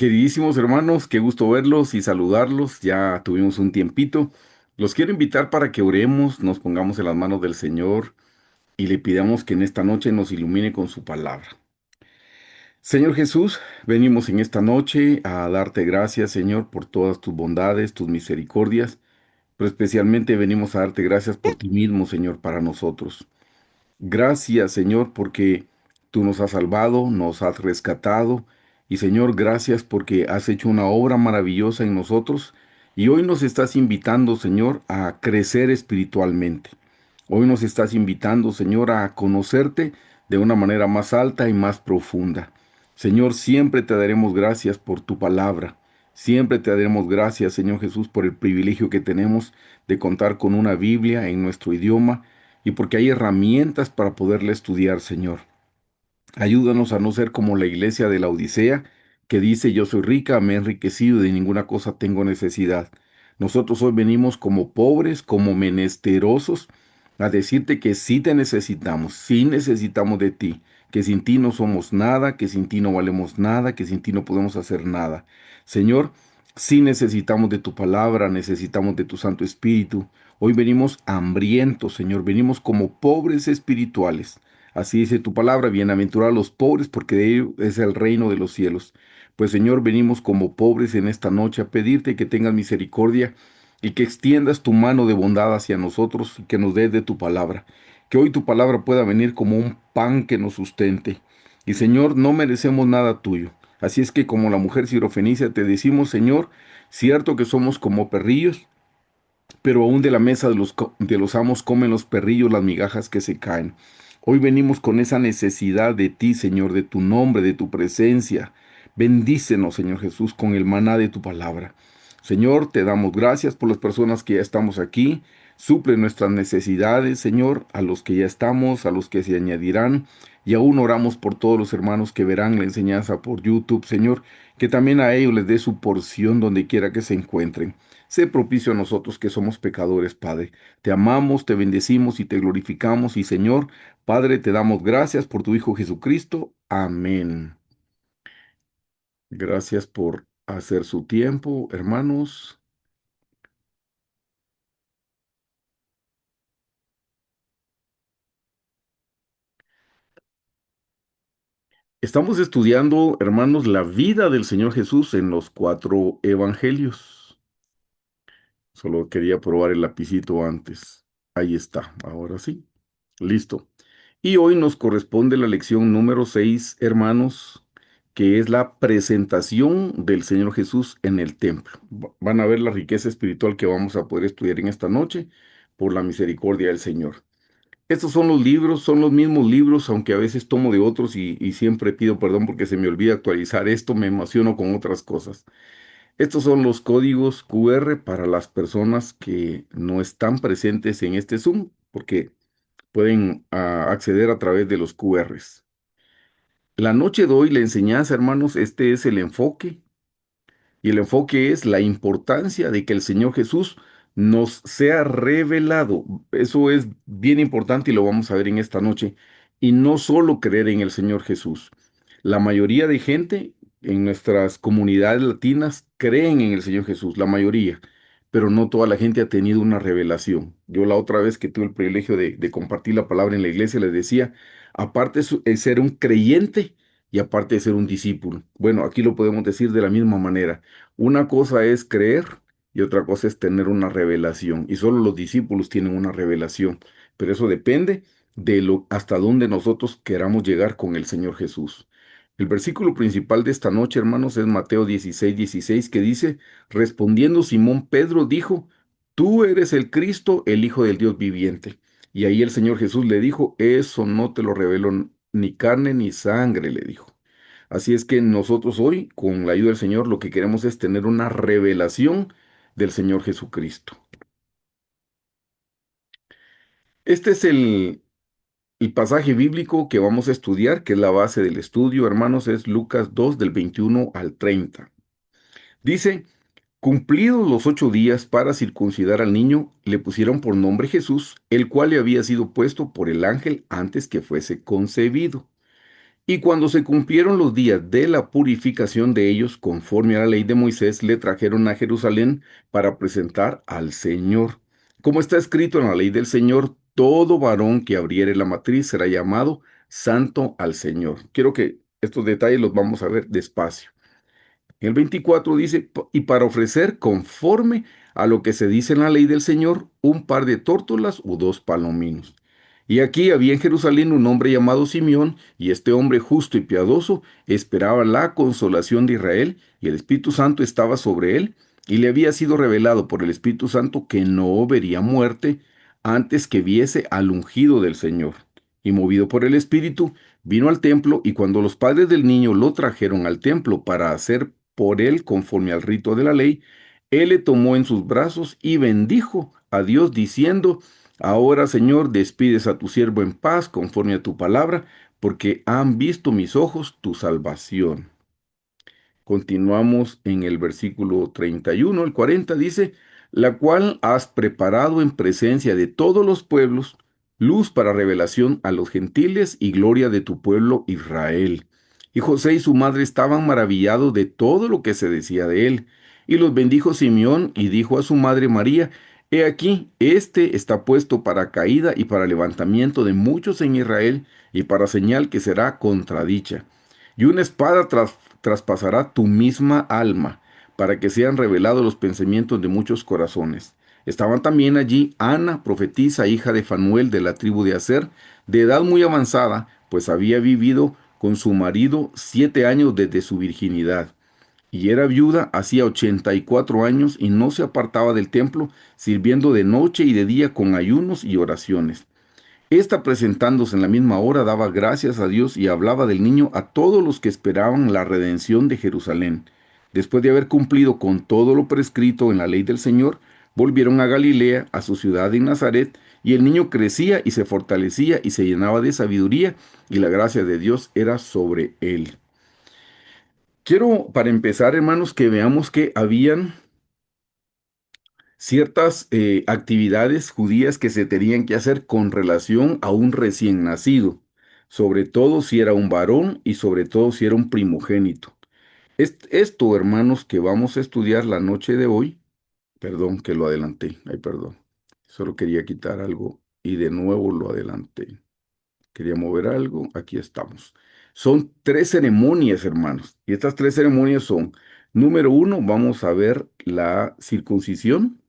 Queridísimos hermanos, qué gusto verlos y saludarlos. Ya tuvimos un tiempito. Los quiero invitar para que oremos, nos pongamos en las manos del Señor y le pidamos que en esta noche nos ilumine con su palabra. Señor Jesús, venimos en esta noche a darte gracias, Señor, por todas tus bondades, tus misericordias, pero especialmente venimos a darte gracias por ti mismo, Señor, para nosotros. Gracias, Señor, porque tú nos has salvado, nos has rescatado. Y Señor, gracias porque has hecho una obra maravillosa en nosotros. Y hoy nos estás invitando, Señor, a crecer espiritualmente. Hoy nos estás invitando, Señor, a conocerte de una manera más alta y más profunda. Señor, siempre te daremos gracias por tu palabra. Siempre te daremos gracias, Señor Jesús, por el privilegio que tenemos de contar con una Biblia en nuestro idioma y porque hay herramientas para poderla estudiar, Señor. Ayúdanos a no ser como la iglesia de la Odisea, que dice, yo soy rica, me he enriquecido y de ninguna cosa tengo necesidad. Nosotros hoy venimos como pobres, como menesterosos, a decirte que sí necesitamos de ti, que sin ti no somos nada, que sin ti no valemos nada, que sin ti no podemos hacer nada. Señor, sí necesitamos de tu palabra, necesitamos de tu Santo Espíritu. Hoy venimos hambrientos, Señor, venimos como pobres espirituales. Así dice tu palabra, bienaventurados los pobres, porque de ellos es el reino de los cielos. Pues Señor, venimos como pobres en esta noche a pedirte que tengas misericordia y que extiendas tu mano de bondad hacia nosotros y que nos des de tu palabra. Que hoy tu palabra pueda venir como un pan que nos sustente. Y Señor, no merecemos nada tuyo. Así es que como la mujer sirofenicia te decimos, Señor, cierto que somos como perrillos, pero aún de la mesa de los amos comen los perrillos las migajas que se caen. Hoy venimos con esa necesidad de ti, Señor, de tu nombre, de tu presencia. Bendícenos, Señor Jesús, con el maná de tu palabra. Señor, te damos gracias por las personas que ya estamos aquí. Suple nuestras necesidades, Señor, a los que ya estamos, a los que se añadirán. Y aún oramos por todos los hermanos que verán la enseñanza por YouTube, Señor, que también a ellos les dé su porción donde quiera que se encuentren. Sé propicio a nosotros que somos pecadores, Padre. Te amamos, te bendecimos y te glorificamos. Y Señor, Padre, te damos gracias por tu Hijo Jesucristo. Amén. Gracias por hacer su tiempo, hermanos. Estamos estudiando, hermanos, la vida del Señor Jesús en los cuatro evangelios. Solo quería probar el lapicito antes. Ahí está, ahora sí. Listo. Y hoy nos corresponde la lección número 6, hermanos, que es la presentación del Señor Jesús en el templo. Van a ver la riqueza espiritual que vamos a poder estudiar en esta noche por la misericordia del Señor. Estos son los libros, son los mismos libros, aunque a veces tomo de otros y siempre pido perdón porque se me olvida actualizar esto, me emociono con otras cosas. Estos son los códigos QR para las personas que no están presentes en este Zoom, porque pueden acceder a través de los QRs. La noche de hoy, la enseñanza, hermanos, este es el enfoque. Y el enfoque es la importancia de que el Señor Jesús nos sea revelado. Eso es bien importante y lo vamos a ver en esta noche. Y no solo creer en el Señor Jesús. La mayoría de gente en nuestras comunidades latinas creen en el Señor Jesús, la mayoría, pero no toda la gente ha tenido una revelación. Yo la otra vez que tuve el privilegio de compartir la palabra en la iglesia les decía, aparte de ser un creyente y aparte de ser un discípulo. Bueno, aquí lo podemos decir de la misma manera. Una cosa es creer y otra cosa es tener una revelación. Y solo los discípulos tienen una revelación. Pero eso depende de lo hasta dónde nosotros queramos llegar con el Señor Jesús. El versículo principal de esta noche, hermanos, es Mateo 16:16, que dice, respondiendo Simón Pedro dijo, tú eres el Cristo, el Hijo del Dios viviente. Y ahí el Señor Jesús le dijo, eso no te lo reveló ni carne ni sangre, le dijo. Así es que nosotros hoy, con la ayuda del Señor, lo que queremos es tener una revelación del Señor Jesucristo. Este es el pasaje bíblico que vamos a estudiar, que es la base del estudio, hermanos, es Lucas 2 del 21 al 30. Dice, cumplidos los 8 días para circuncidar al niño, le pusieron por nombre Jesús, el cual le había sido puesto por el ángel antes que fuese concebido. Y cuando se cumplieron los días de la purificación de ellos, conforme a la ley de Moisés, le trajeron a Jerusalén para presentar al Señor. Como está escrito en la ley del Señor, todo varón que abriere la matriz será llamado santo al Señor. Quiero que estos detalles los vamos a ver despacio. El 24 dice, y para ofrecer conforme a lo que se dice en la ley del Señor, un par de tórtolas o dos palominos. Y aquí había en Jerusalén un hombre llamado Simeón, y este hombre justo y piadoso esperaba la consolación de Israel, y el Espíritu Santo estaba sobre él, y le había sido revelado por el Espíritu Santo que no vería muerte antes que viese al ungido del Señor. Y movido por el Espíritu, vino al templo, y cuando los padres del niño lo trajeron al templo para hacer por él conforme al rito de la ley, él le tomó en sus brazos y bendijo a Dios diciendo, ahora, Señor, despides a tu siervo en paz conforme a tu palabra, porque han visto mis ojos tu salvación. Continuamos en el versículo 31, el 40 dice, la cual has preparado en presencia de todos los pueblos, luz para revelación a los gentiles y gloria de tu pueblo Israel. Y José y su madre estaban maravillados de todo lo que se decía de él. Y los bendijo Simeón y dijo a su madre María, he aquí, este está puesto para caída y para levantamiento de muchos en Israel y para señal que será contradicha. Y una espada traspasará tu misma alma, para que sean revelados los pensamientos de muchos corazones. Estaban también allí Ana, profetisa, hija de Fanuel de la tribu de Aser, de edad muy avanzada, pues había vivido con su marido 7 años desde su virginidad. Y era viuda hacía 84 años y no se apartaba del templo, sirviendo de noche y de día con ayunos y oraciones. Esta, presentándose en la misma hora, daba gracias a Dios y hablaba del niño a todos los que esperaban la redención de Jerusalén. Después de haber cumplido con todo lo prescrito en la ley del Señor, volvieron a Galilea, a su ciudad en Nazaret, y el niño crecía y se fortalecía y se llenaba de sabiduría, y la gracia de Dios era sobre él. Quiero, para empezar, hermanos, que veamos que habían ciertas actividades judías que se tenían que hacer con relación a un recién nacido, sobre todo si era un varón y sobre todo si era un primogénito. Esto, hermanos, que vamos a estudiar la noche de hoy, perdón que lo adelanté, ay, perdón, solo quería quitar algo y de nuevo lo adelanté. Quería mover algo, aquí estamos. Son 3 ceremonias, hermanos, y estas 3 ceremonias son, número uno, vamos a ver la circuncisión.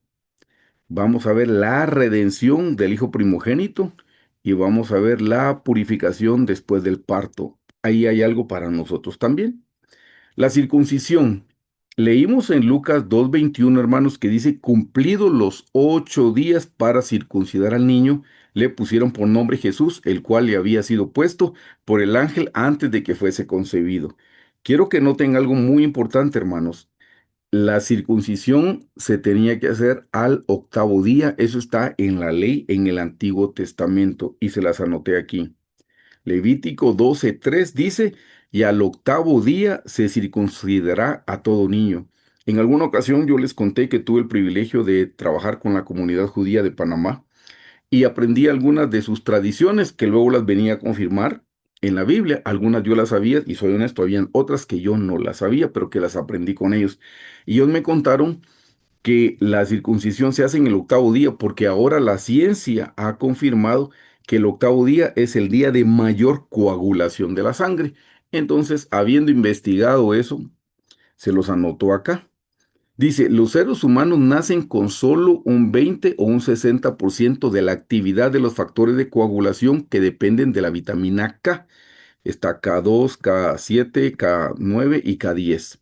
Vamos a ver la redención del hijo primogénito y vamos a ver la purificación después del parto. Ahí hay algo para nosotros también. La circuncisión. Leímos en Lucas 2:21, hermanos, que dice, cumplidos los 8 días para circuncidar al niño, le pusieron por nombre Jesús, el cual le había sido puesto por el ángel antes de que fuese concebido. Quiero que noten algo muy importante, hermanos. La circuncisión se tenía que hacer al 8.º día. Eso está en la ley en el Antiguo Testamento y se las anoté aquí. Levítico 12:3 dice, y al 8.º día se circuncidará a todo niño. En alguna ocasión yo les conté que tuve el privilegio de trabajar con la comunidad judía de Panamá y aprendí algunas de sus tradiciones que luego las venía a confirmar en la Biblia. Algunas yo las sabía y soy honesto, habían otras que yo no las sabía, pero que las aprendí con ellos. Y ellos me contaron que la circuncisión se hace en el 8.º día porque ahora la ciencia ha confirmado que el 8.º día es el día de mayor coagulación de la sangre. Entonces, habiendo investigado eso, se los anotó acá. Dice, los seres humanos nacen con solo un 20 o un 60% de la actividad de los factores de coagulación que dependen de la vitamina K. Está K2, K7, K9 y K10.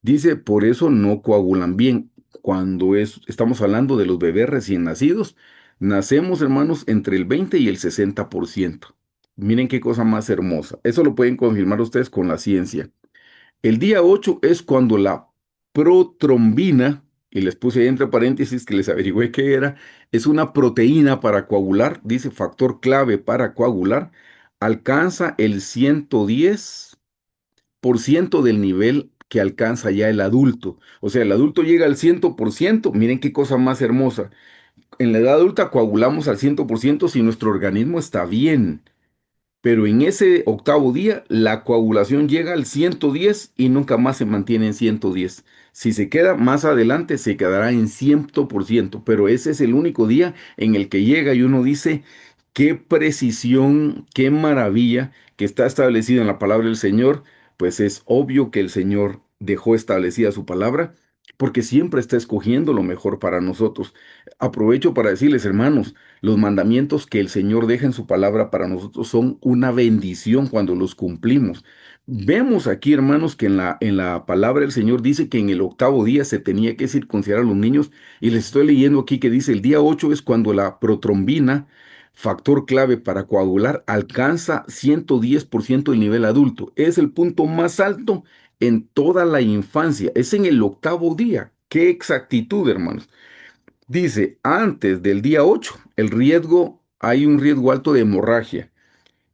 Dice, por eso no coagulan bien. Cuando estamos hablando de los bebés recién nacidos, nacemos, hermanos, entre el 20 y el 60%. Miren qué cosa más hermosa. Eso lo pueden confirmar ustedes con la ciencia. El día 8 es cuando la protrombina, y les puse ahí entre paréntesis que les averigüé qué era, es una proteína para coagular, dice factor clave para coagular, alcanza el 110% del nivel que alcanza ya el adulto. O sea, el adulto llega al 100%. Miren qué cosa más hermosa. En la edad adulta coagulamos al 100% si nuestro organismo está bien. pero en ese octavo día la coagulación llega al 110 y nunca más se mantiene en 110. Si se queda más adelante, se quedará en 100%, pero ese es el único día en el que llega y uno dice, qué precisión, qué maravilla que está establecido en la palabra del Señor, pues es obvio que el Señor dejó establecida su palabra, porque siempre está escogiendo lo mejor para nosotros. Aprovecho para decirles, hermanos, los mandamientos que el Señor deja en su palabra para nosotros son una bendición cuando los cumplimos. Vemos aquí, hermanos, que en la palabra del Señor dice que en el octavo día se tenía que circuncidar a los niños, y les estoy leyendo aquí que dice el día 8 es cuando la protrombina, factor clave para coagular, alcanza 110% del nivel adulto. Es el punto más alto en toda la infancia. Es en el octavo día. ¡Qué exactitud, hermanos! Dice, antes del día 8 hay un riesgo alto de hemorragia.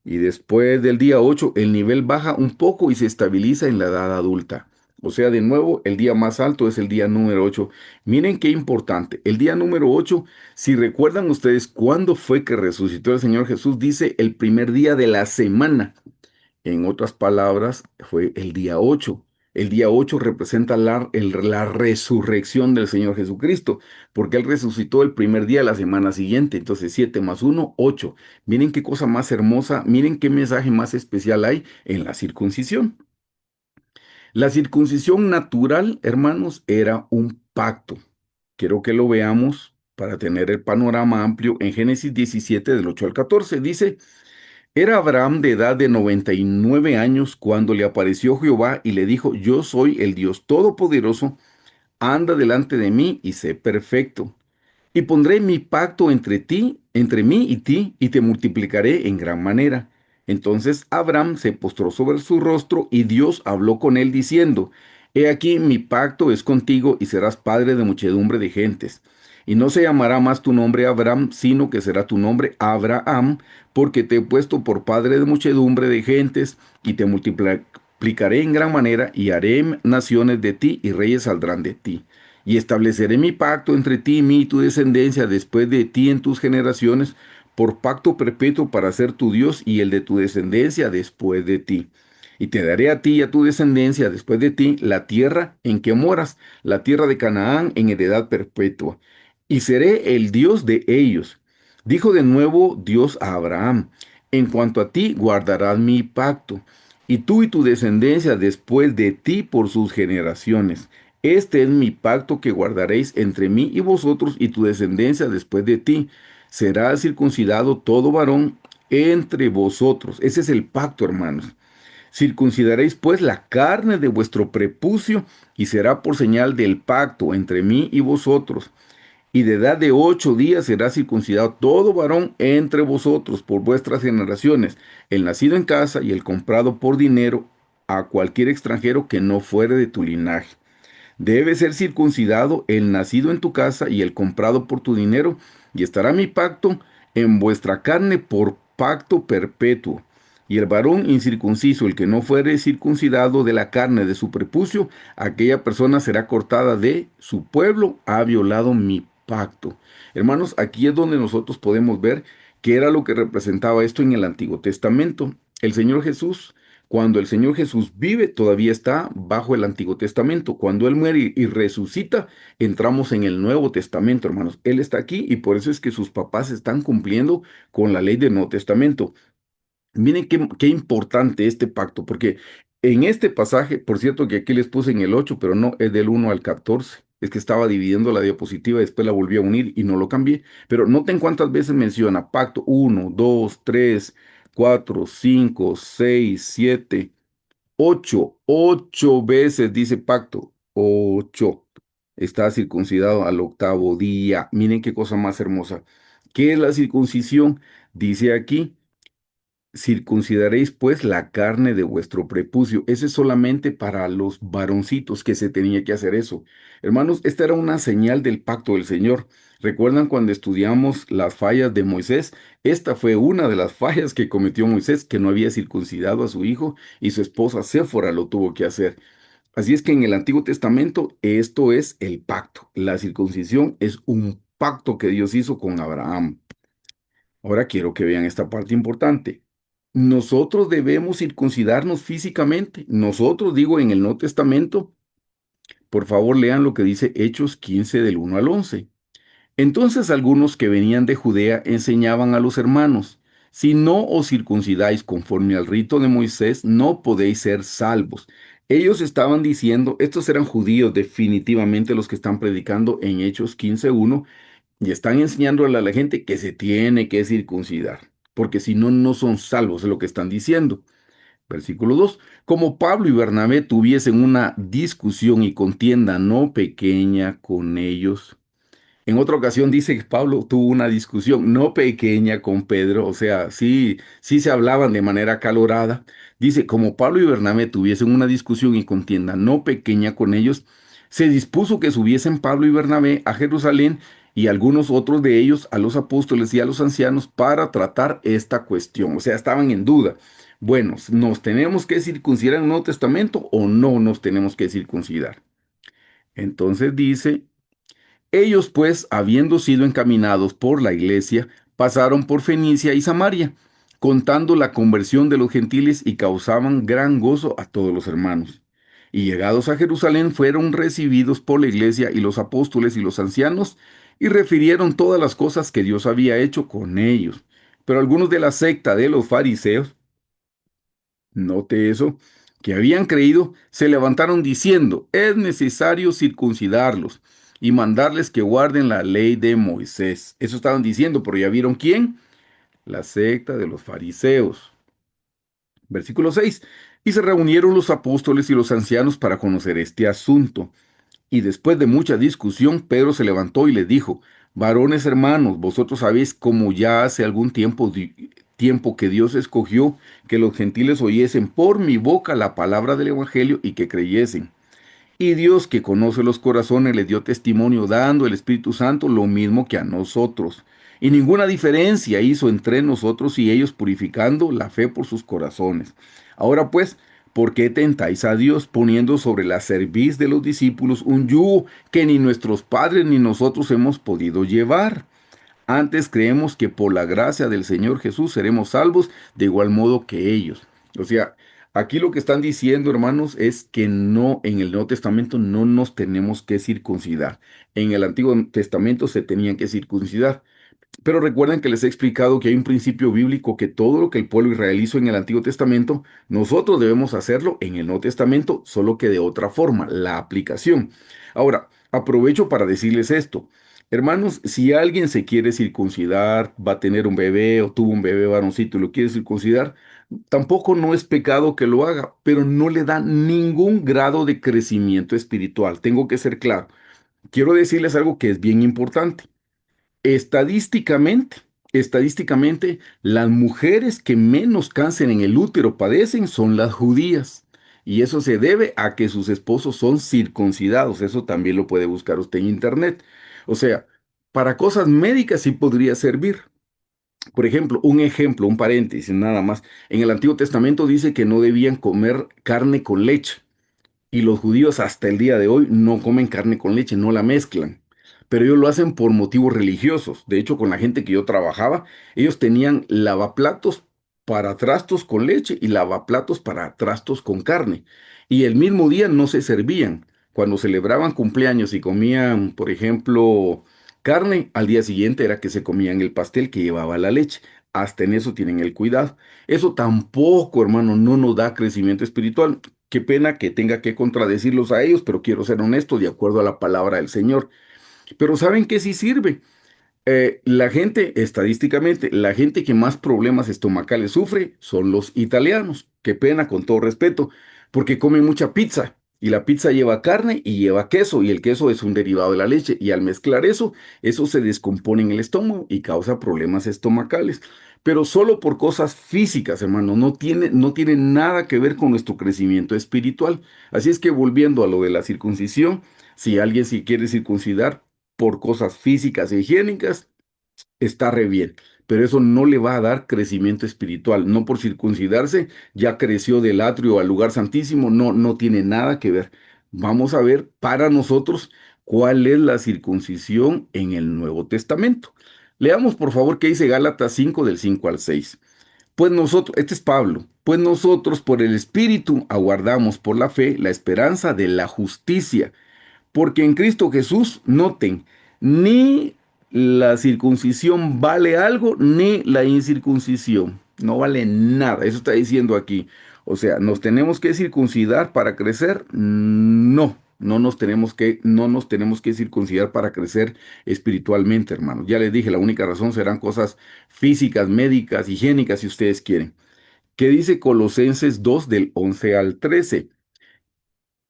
Y después del día 8 el nivel baja un poco y se estabiliza en la edad adulta. O sea, de nuevo, el día más alto es el día número 8. Miren qué importante. El día número 8, si recuerdan ustedes cuándo fue que resucitó el Señor Jesús, dice el primer día de la semana. En otras palabras, fue el día 8. El día 8 representa la resurrección del Señor Jesucristo, porque Él resucitó el primer día de la semana siguiente. Entonces, 7 más 1, 8. Miren qué cosa más hermosa, miren qué mensaje más especial hay en la circuncisión. La circuncisión natural, hermanos, era un pacto. Quiero que lo veamos para tener el panorama amplio en Génesis 17, del 8 al 14. Dice, era Abraham de edad de 99 años cuando le apareció Jehová y le dijo, yo soy el Dios Todopoderoso, anda delante de mí y sé perfecto. Y pondré mi pacto entre mí y ti, y te multiplicaré en gran manera. Entonces Abraham se postró sobre su rostro, y Dios habló con él diciendo, He aquí mi pacto es contigo, y serás padre de muchedumbre de gentes. Y no se llamará más tu nombre Abraham, sino que será tu nombre Abraham, porque te he puesto por padre de muchedumbre de gentes, y te multiplicaré en gran manera, y haré naciones de ti, y reyes saldrán de ti. Y estableceré mi pacto entre ti y mí y tu descendencia después de ti en tus generaciones, por pacto perpetuo para ser tu Dios y el de tu descendencia después de ti. Y te daré a ti y a tu descendencia después de ti la tierra en que moras, la tierra de Canaán en heredad perpetua. Y seré el Dios de ellos. Dijo de nuevo Dios a Abraham, en cuanto a ti guardarás mi pacto, y tú y tu descendencia después de ti por sus generaciones. Este es mi pacto que guardaréis entre mí y vosotros y tu descendencia después de ti. Será circuncidado todo varón entre vosotros. Ese es el pacto, hermanos. Circuncidaréis pues la carne de vuestro prepucio, y será por señal del pacto entre mí y vosotros. Y de edad de 8 días será circuncidado todo varón entre vosotros por vuestras generaciones, el nacido en casa y el comprado por dinero a cualquier extranjero que no fuere de tu linaje. Debe ser circuncidado el nacido en tu casa y el comprado por tu dinero, y estará mi pacto en vuestra carne por pacto perpetuo. Y el varón incircunciso, el que no fuere circuncidado de la carne de su prepucio, aquella persona será cortada de su pueblo, ha violado mi pacto. Hermanos, aquí es donde nosotros podemos ver qué era lo que representaba esto en el Antiguo Testamento. El Señor Jesús, cuando el Señor Jesús vive, todavía está bajo el Antiguo Testamento. Cuando Él muere y resucita, entramos en el Nuevo Testamento, hermanos. Él está aquí y por eso es que sus papás están cumpliendo con la ley del Nuevo Testamento. Miren qué importante este pacto, porque en este pasaje, por cierto que aquí les puse en el 8, pero no, es del 1 al 14. Es que estaba dividiendo la diapositiva, después la volví a unir y no lo cambié. Pero noten cuántas veces menciona pacto: 1, 2, 3, 4, 5, 6, 7, 8. 8 veces dice pacto. 8. Está circuncidado al octavo día. Miren qué cosa más hermosa. ¿Qué es la circuncisión? Dice aquí, circuncidaréis pues la carne de vuestro prepucio. Ese es solamente para los varoncitos que se tenía que hacer eso. Hermanos, esta era una señal del pacto del Señor. ¿Recuerdan cuando estudiamos las fallas de Moisés? Esta fue una de las fallas que cometió Moisés, que no había circuncidado a su hijo, y su esposa Séfora lo tuvo que hacer. Así es que en el Antiguo Testamento esto es el pacto. La circuncisión es un pacto que Dios hizo con Abraham. Ahora quiero que vean esta parte importante. nosotros debemos circuncidarnos físicamente. Nosotros, digo, en el Nuevo Testamento, por favor lean lo que dice Hechos 15 del 1 al 11. Entonces algunos que venían de Judea enseñaban a los hermanos, si no os circuncidáis conforme al rito de Moisés, no podéis ser salvos. Ellos estaban diciendo, estos eran judíos definitivamente los que están predicando en Hechos 15:1 y están enseñándole a la gente que se tiene que circuncidar, porque si no, no son salvos, es lo que están diciendo. Versículo 2. Como Pablo y Bernabé tuviesen una discusión y contienda no pequeña con ellos. En otra ocasión dice que Pablo tuvo una discusión no pequeña con Pedro, o sea, sí, sí se hablaban de manera acalorada. Dice, como Pablo y Bernabé tuviesen una discusión y contienda no pequeña con ellos, se dispuso que subiesen Pablo y Bernabé a Jerusalén y algunos otros de ellos a los apóstoles y a los ancianos para tratar esta cuestión. O sea, estaban en duda. Bueno, ¿nos tenemos que circuncidar en el Nuevo Testamento o no nos tenemos que circuncidar? Entonces dice ellos, pues, habiendo sido encaminados por la iglesia, pasaron por Fenicia y Samaria, contando la conversión de los gentiles y causaban gran gozo a todos los hermanos. Y llegados a Jerusalén fueron recibidos por la iglesia y los apóstoles y los ancianos, y refirieron todas las cosas que Dios había hecho con ellos. Pero algunos de la secta de los fariseos, note eso, que habían creído, se levantaron diciendo, es necesario circuncidarlos y mandarles que guarden la ley de Moisés. Eso estaban diciendo, pero ya vieron quién, la secta de los fariseos. Versículo 6. Y se reunieron los apóstoles y los ancianos para conocer este asunto. Y después de mucha discusión, Pedro se levantó y le dijo, varones hermanos, vosotros sabéis cómo ya hace algún tiempo que Dios escogió que los gentiles oyesen por mi boca la palabra del Evangelio y que creyesen. Y Dios, que conoce los corazones, les dio testimonio dando el Espíritu Santo lo mismo que a nosotros. Y ninguna diferencia hizo entre nosotros y ellos, purificando la fe por sus corazones. Ahora pues, ¿por qué tentáis a Dios poniendo sobre la cerviz de los discípulos un yugo que ni nuestros padres ni nosotros hemos podido llevar? Antes creemos que por la gracia del Señor Jesús seremos salvos de igual modo que ellos. O sea, aquí lo que están diciendo, hermanos, es que no, en el Nuevo Testamento no nos tenemos que circuncidar. En el Antiguo Testamento se tenían que circuncidar. Pero recuerden que les he explicado que hay un principio bíblico que todo lo que el pueblo israelí hizo en el Antiguo Testamento, nosotros debemos hacerlo en el Nuevo Testamento, solo que de otra forma, la aplicación. Ahora, aprovecho para decirles esto. Hermanos, si alguien se quiere circuncidar, va a tener un bebé o tuvo un bebé varoncito y lo quiere circuncidar, tampoco no es pecado que lo haga, pero no le da ningún grado de crecimiento espiritual. Tengo que ser claro. Quiero decirles algo que es bien importante. Estadísticamente, estadísticamente, las mujeres que menos cáncer en el útero padecen son las judías. Y eso se debe a que sus esposos son circuncidados. Eso también lo puede buscar usted en internet. O sea, para cosas médicas sí podría servir. Por ejemplo, un paréntesis nada más. En el Antiguo Testamento dice que no debían comer carne con leche. Y los judíos hasta el día de hoy no comen carne con leche, no la mezclan. Pero ellos lo hacen por motivos religiosos. De hecho, con la gente que yo trabajaba, ellos tenían lavaplatos para trastos con leche y lavaplatos para trastos con carne. Y el mismo día no se servían. Cuando celebraban cumpleaños y comían, por ejemplo, carne, al día siguiente era que se comían el pastel que llevaba la leche. Hasta en eso tienen el cuidado. Eso tampoco, hermano, no nos da crecimiento espiritual. Qué pena que tenga que contradecirlos a ellos, pero quiero ser honesto de acuerdo a la palabra del Señor. Pero ¿saben qué sí sirve? La gente, estadísticamente, la gente que más problemas estomacales sufre son los italianos. Qué pena, con todo respeto, porque comen mucha pizza. Y la pizza lleva carne y lleva queso, y el queso es un derivado de la leche. Y al mezclar eso, eso se descompone en el estómago y causa problemas estomacales. Pero solo por cosas físicas, hermano, no tiene nada que ver con nuestro crecimiento espiritual. Así es que volviendo a lo de la circuncisión, si alguien se quiere circuncidar, por cosas físicas e higiénicas, está re bien. Pero eso no le va a dar crecimiento espiritual. No por circuncidarse, ya creció del atrio al lugar santísimo. No, no tiene nada que ver. Vamos a ver para nosotros cuál es la circuncisión en el Nuevo Testamento. Leamos por favor qué dice Gálatas 5 del 5 al 6. Pues nosotros, este es Pablo, pues nosotros por el Espíritu aguardamos por la fe la esperanza de la justicia. Porque en Cristo Jesús, noten, ni la circuncisión vale algo, ni la incircuncisión. No vale nada. Eso está diciendo aquí. O sea, ¿nos tenemos que circuncidar para crecer? No. No nos tenemos que circuncidar para crecer espiritualmente, hermanos. Ya les dije, la única razón serán cosas físicas, médicas, higiénicas, si ustedes quieren. ¿Qué dice Colosenses 2 del 11 al 13?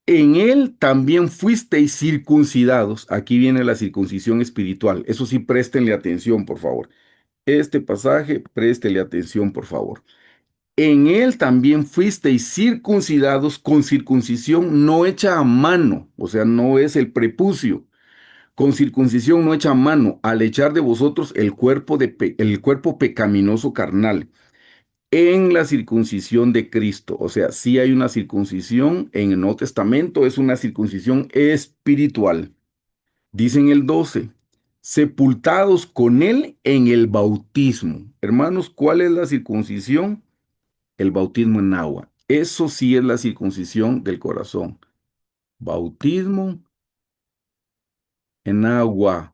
En él también fuisteis circuncidados. Aquí viene la circuncisión espiritual. Eso sí, préstenle atención, por favor. Este pasaje, préstele atención, por favor. En él también fuisteis circuncidados con circuncisión no hecha a mano, o sea, no es el prepucio, con circuncisión no hecha a mano, al echar de vosotros el cuerpo pecaminoso carnal en la circuncisión de Cristo. O sea, sí hay una circuncisión en el Nuevo Testamento, es una circuncisión espiritual. Dice en el 12, sepultados con Él en el bautismo. Hermanos, ¿cuál es la circuncisión? El bautismo en agua. Eso sí es la circuncisión del corazón. Bautismo en agua.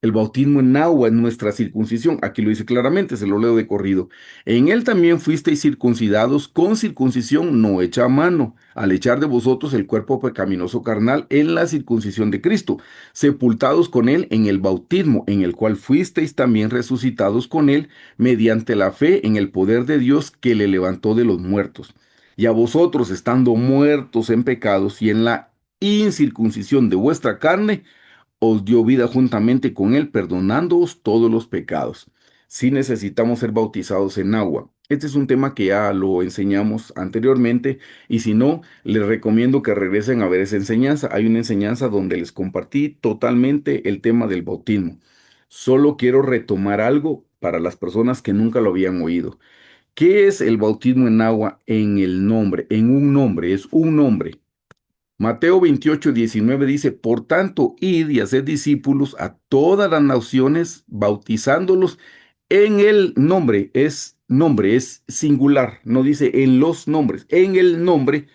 El bautismo en agua es nuestra circuncisión. Aquí lo dice claramente, se lo leo de corrido. En él también fuisteis circuncidados con circuncisión no hecha a mano, al echar de vosotros el cuerpo pecaminoso carnal en la circuncisión de Cristo, sepultados con él en el bautismo, en el cual fuisteis también resucitados con él mediante la fe en el poder de Dios que le levantó de los muertos. Y a vosotros, estando muertos en pecados y en la incircuncisión de vuestra carne, os dio vida juntamente con Él, perdonándoos todos los pecados. Si necesitamos ser bautizados en agua. Este es un tema que ya lo enseñamos anteriormente y si no, les recomiendo que regresen a ver esa enseñanza. Hay una enseñanza donde les compartí totalmente el tema del bautismo. Solo quiero retomar algo para las personas que nunca lo habían oído. ¿Qué es el bautismo en agua en el nombre? En un nombre, es un nombre. Mateo 28:19 dice, por tanto, id y haced discípulos a todas las naciones, bautizándolos en el nombre, es singular, no dice en los nombres, en el nombre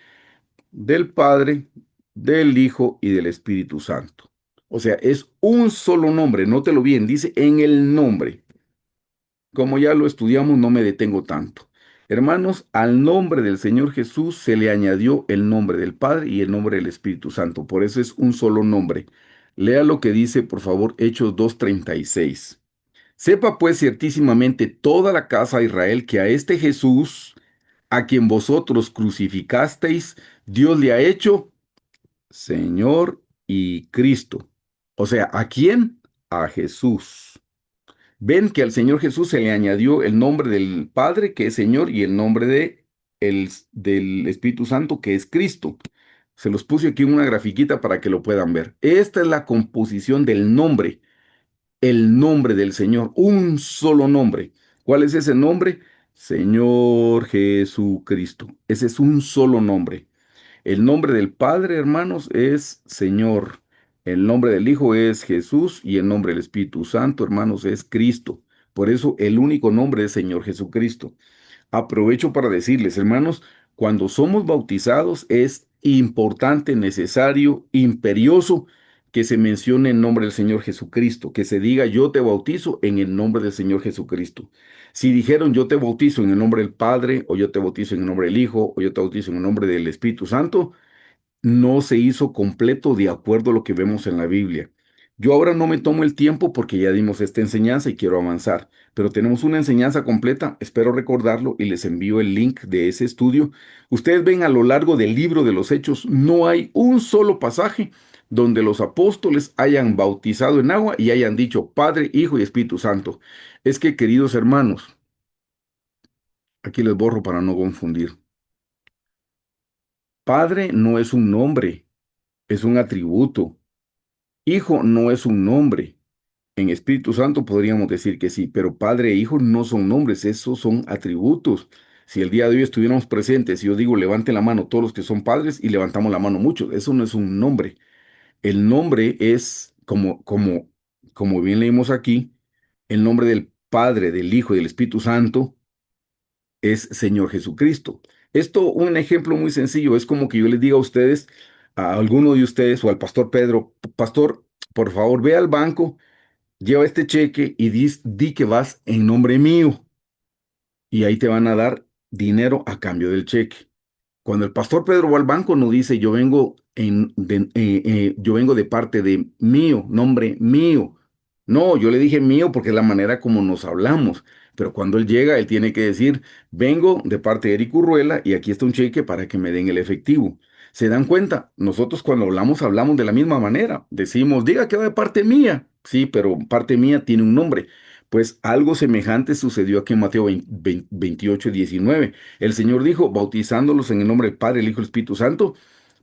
del Padre, del Hijo y del Espíritu Santo. O sea, es un solo nombre, nótelo bien, dice en el nombre. Como ya lo estudiamos, no me detengo tanto. Hermanos, al nombre del Señor Jesús se le añadió el nombre del Padre y el nombre del Espíritu Santo. Por eso es un solo nombre. Lea lo que dice, por favor, Hechos 2:36. Sepa pues ciertísimamente toda la casa de Israel que a este Jesús, a quien vosotros crucificasteis, Dios le ha hecho Señor y Cristo. O sea, ¿a quién? A Jesús. Ven que al Señor Jesús se le añadió el nombre del Padre, que es Señor, y el nombre del Espíritu Santo, que es Cristo. Se los puse aquí en una grafiquita para que lo puedan ver. Esta es la composición del nombre, el nombre del Señor, un solo nombre. ¿Cuál es ese nombre? Señor Jesucristo. Ese es un solo nombre. El nombre del Padre, hermanos, es Señor. El nombre del Hijo es Jesús y el nombre del Espíritu Santo, hermanos, es Cristo. Por eso el único nombre es Señor Jesucristo. Aprovecho para decirles, hermanos, cuando somos bautizados es importante, necesario, imperioso que se mencione el nombre del Señor Jesucristo, que se diga yo te bautizo en el nombre del Señor Jesucristo. Si dijeron yo te bautizo en el nombre del Padre, o yo te bautizo en el nombre del Hijo, o yo te bautizo en el nombre del Espíritu Santo, no se hizo completo de acuerdo a lo que vemos en la Biblia. Yo ahora no me tomo el tiempo porque ya dimos esta enseñanza y quiero avanzar, pero tenemos una enseñanza completa, espero recordarlo y les envío el link de ese estudio. Ustedes ven a lo largo del libro de los Hechos, no hay un solo pasaje donde los apóstoles hayan bautizado en agua y hayan dicho Padre, Hijo y Espíritu Santo. Es que, queridos hermanos, aquí les borro para no confundir. Padre no es un nombre, es un atributo. Hijo no es un nombre. En Espíritu Santo podríamos decir que sí, pero Padre e Hijo no son nombres, esos son atributos. Si el día de hoy estuviéramos presentes, si yo digo levante la mano todos los que son padres y levantamos la mano muchos, eso no es un nombre. El nombre es, como bien leímos aquí, el nombre del Padre, del Hijo y del Espíritu Santo es Señor Jesucristo. Esto, un ejemplo muy sencillo, es como que yo les diga a ustedes, a alguno de ustedes o al pastor Pedro, pastor, por favor, ve al banco, lleva este cheque y di que vas en nombre mío y ahí te van a dar dinero a cambio del cheque. Cuando el pastor Pedro va al banco, no dice yo vengo de parte de mío, nombre mío. No, yo le dije mío porque es la manera como nos hablamos. Pero cuando él llega, él tiene que decir, vengo de parte de Eric Urruela y aquí está un cheque para que me den el efectivo. ¿Se dan cuenta? Nosotros cuando hablamos, hablamos de la misma manera. Decimos, diga que va de parte mía. Sí, pero parte mía tiene un nombre. Pues algo semejante sucedió aquí en Mateo 28, 19. El Señor dijo, bautizándolos en el nombre del Padre, el Hijo y el Espíritu Santo,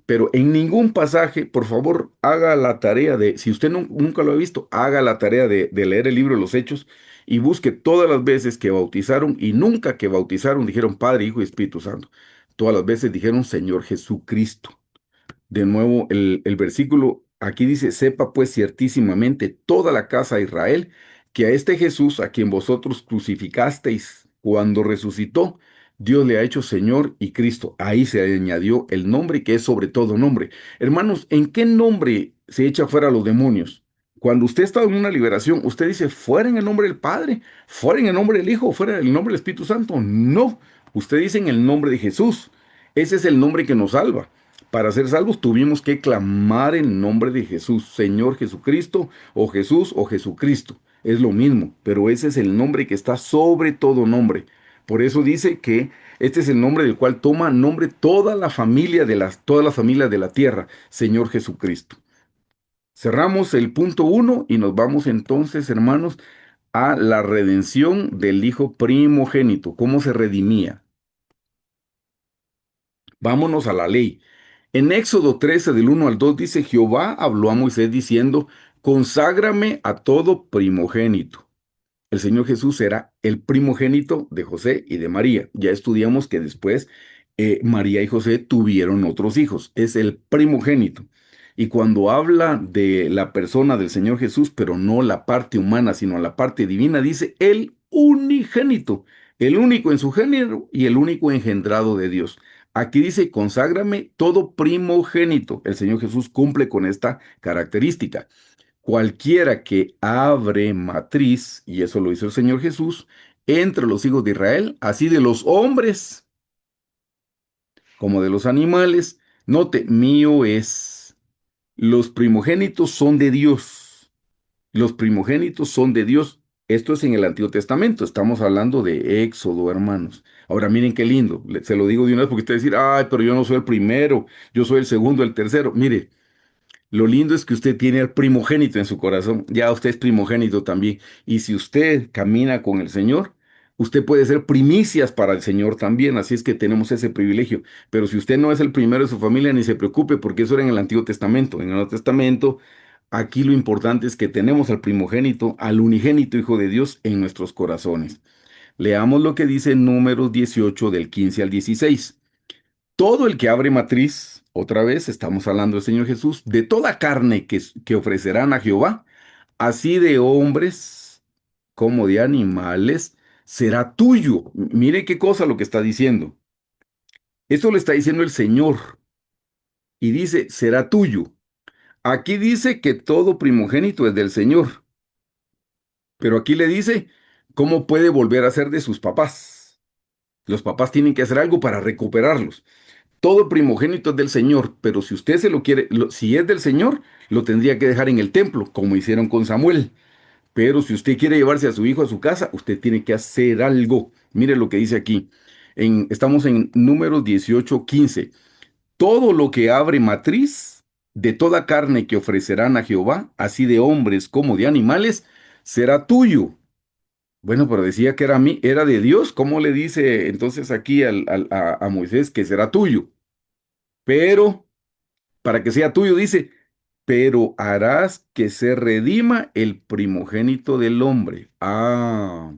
pero en ningún pasaje, por favor, haga la tarea si usted nunca lo ha visto, haga la tarea de leer el libro de los Hechos y busque todas las veces que bautizaron y nunca que bautizaron dijeron Padre, Hijo y Espíritu Santo. Todas las veces dijeron Señor Jesucristo. De nuevo, el versículo aquí dice, sepa pues ciertísimamente toda la casa de Israel que a este Jesús, a quien vosotros crucificasteis cuando resucitó, Dios le ha hecho Señor y Cristo. Ahí se añadió el nombre que es sobre todo nombre. Hermanos, ¿en qué nombre se echa fuera a los demonios? Cuando usted está en una liberación, usted dice, fuera en el nombre del Padre, fuera en el nombre del Hijo, fuera en el nombre del Espíritu Santo. No, usted dice en el nombre de Jesús. Ese es el nombre que nos salva. Para ser salvos tuvimos que clamar en nombre de Jesús, Señor Jesucristo, o Jesús o Jesucristo. Es lo mismo, pero ese es el nombre que está sobre todo nombre. Por eso dice que este es el nombre del cual toma nombre todas las familias de la tierra, Señor Jesucristo. Cerramos el punto uno y nos vamos entonces, hermanos, a la redención del Hijo primogénito. ¿Cómo se redimía? Vámonos a la ley. En Éxodo 13, del 1 al 2 dice, Jehová habló a Moisés diciendo, conságrame a todo primogénito. El Señor Jesús era el primogénito de José y de María. Ya estudiamos que después María y José tuvieron otros hijos. Es el primogénito. Y cuando habla de la persona del Señor Jesús, pero no la parte humana, sino la parte divina, dice el unigénito, el único en su género y el único engendrado de Dios. Aquí dice, conságrame todo primogénito. El Señor Jesús cumple con esta característica. Cualquiera que abre matriz, y eso lo hizo el Señor Jesús, entre los hijos de Israel, así de los hombres como de los animales, note, mío es. Los primogénitos son de Dios. Los primogénitos son de Dios. Esto es en el Antiguo Testamento. Estamos hablando de Éxodo, hermanos. Ahora miren qué lindo. Se lo digo de una vez porque usted va a decir, ay, pero yo no soy el primero, yo soy el segundo, el tercero. Mire, lo lindo es que usted tiene al primogénito en su corazón. Ya usted es primogénito también. Y si usted camina con el Señor, usted puede ser primicias para el Señor también. Así es que tenemos ese privilegio. Pero si usted no es el primero de su familia, ni se preocupe, porque eso era en el Antiguo Testamento. En el Nuevo Testamento, aquí lo importante es que tenemos al primogénito, al unigénito Hijo de Dios en nuestros corazones. Leamos lo que dice Números 18 del 15 al 16. Todo el que abre matriz, otra vez estamos hablando del Señor Jesús, de toda carne que ofrecerán a Jehová, así de hombres como de animales, será tuyo. Mire qué cosa lo que está diciendo. Esto lo está diciendo el Señor y dice, será tuyo. Aquí dice que todo primogénito es del Señor, pero aquí le dice, ¿cómo puede volver a ser de sus papás? Los papás tienen que hacer algo para recuperarlos. Todo primogénito es del Señor, pero si usted se lo quiere, si es del Señor, lo tendría que dejar en el templo, como hicieron con Samuel. Pero si usted quiere llevarse a su hijo a su casa, usted tiene que hacer algo. Mire lo que dice aquí. Estamos en Números 18:15. Todo lo que abre matriz de toda carne que ofrecerán a Jehová, así de hombres como de animales, será tuyo. Bueno, pero decía que era de Dios. ¿Cómo le dice entonces aquí a Moisés que será tuyo? Pero para que sea tuyo, dice, pero harás que se redima el primogénito del hombre. Ah,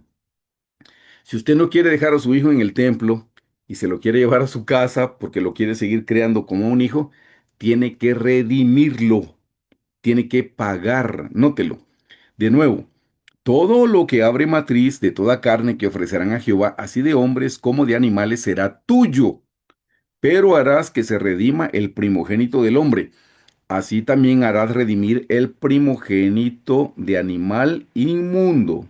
si usted no quiere dejar a su hijo en el templo y se lo quiere llevar a su casa porque lo quiere seguir creando como un hijo, tiene que redimirlo, tiene que pagar, nótelo. De nuevo, Todo lo que abre matriz de toda carne que ofrecerán a Jehová, así de hombres como de animales, será tuyo, pero harás que se redima el primogénito del hombre. Así también harás redimir el primogénito de animal inmundo.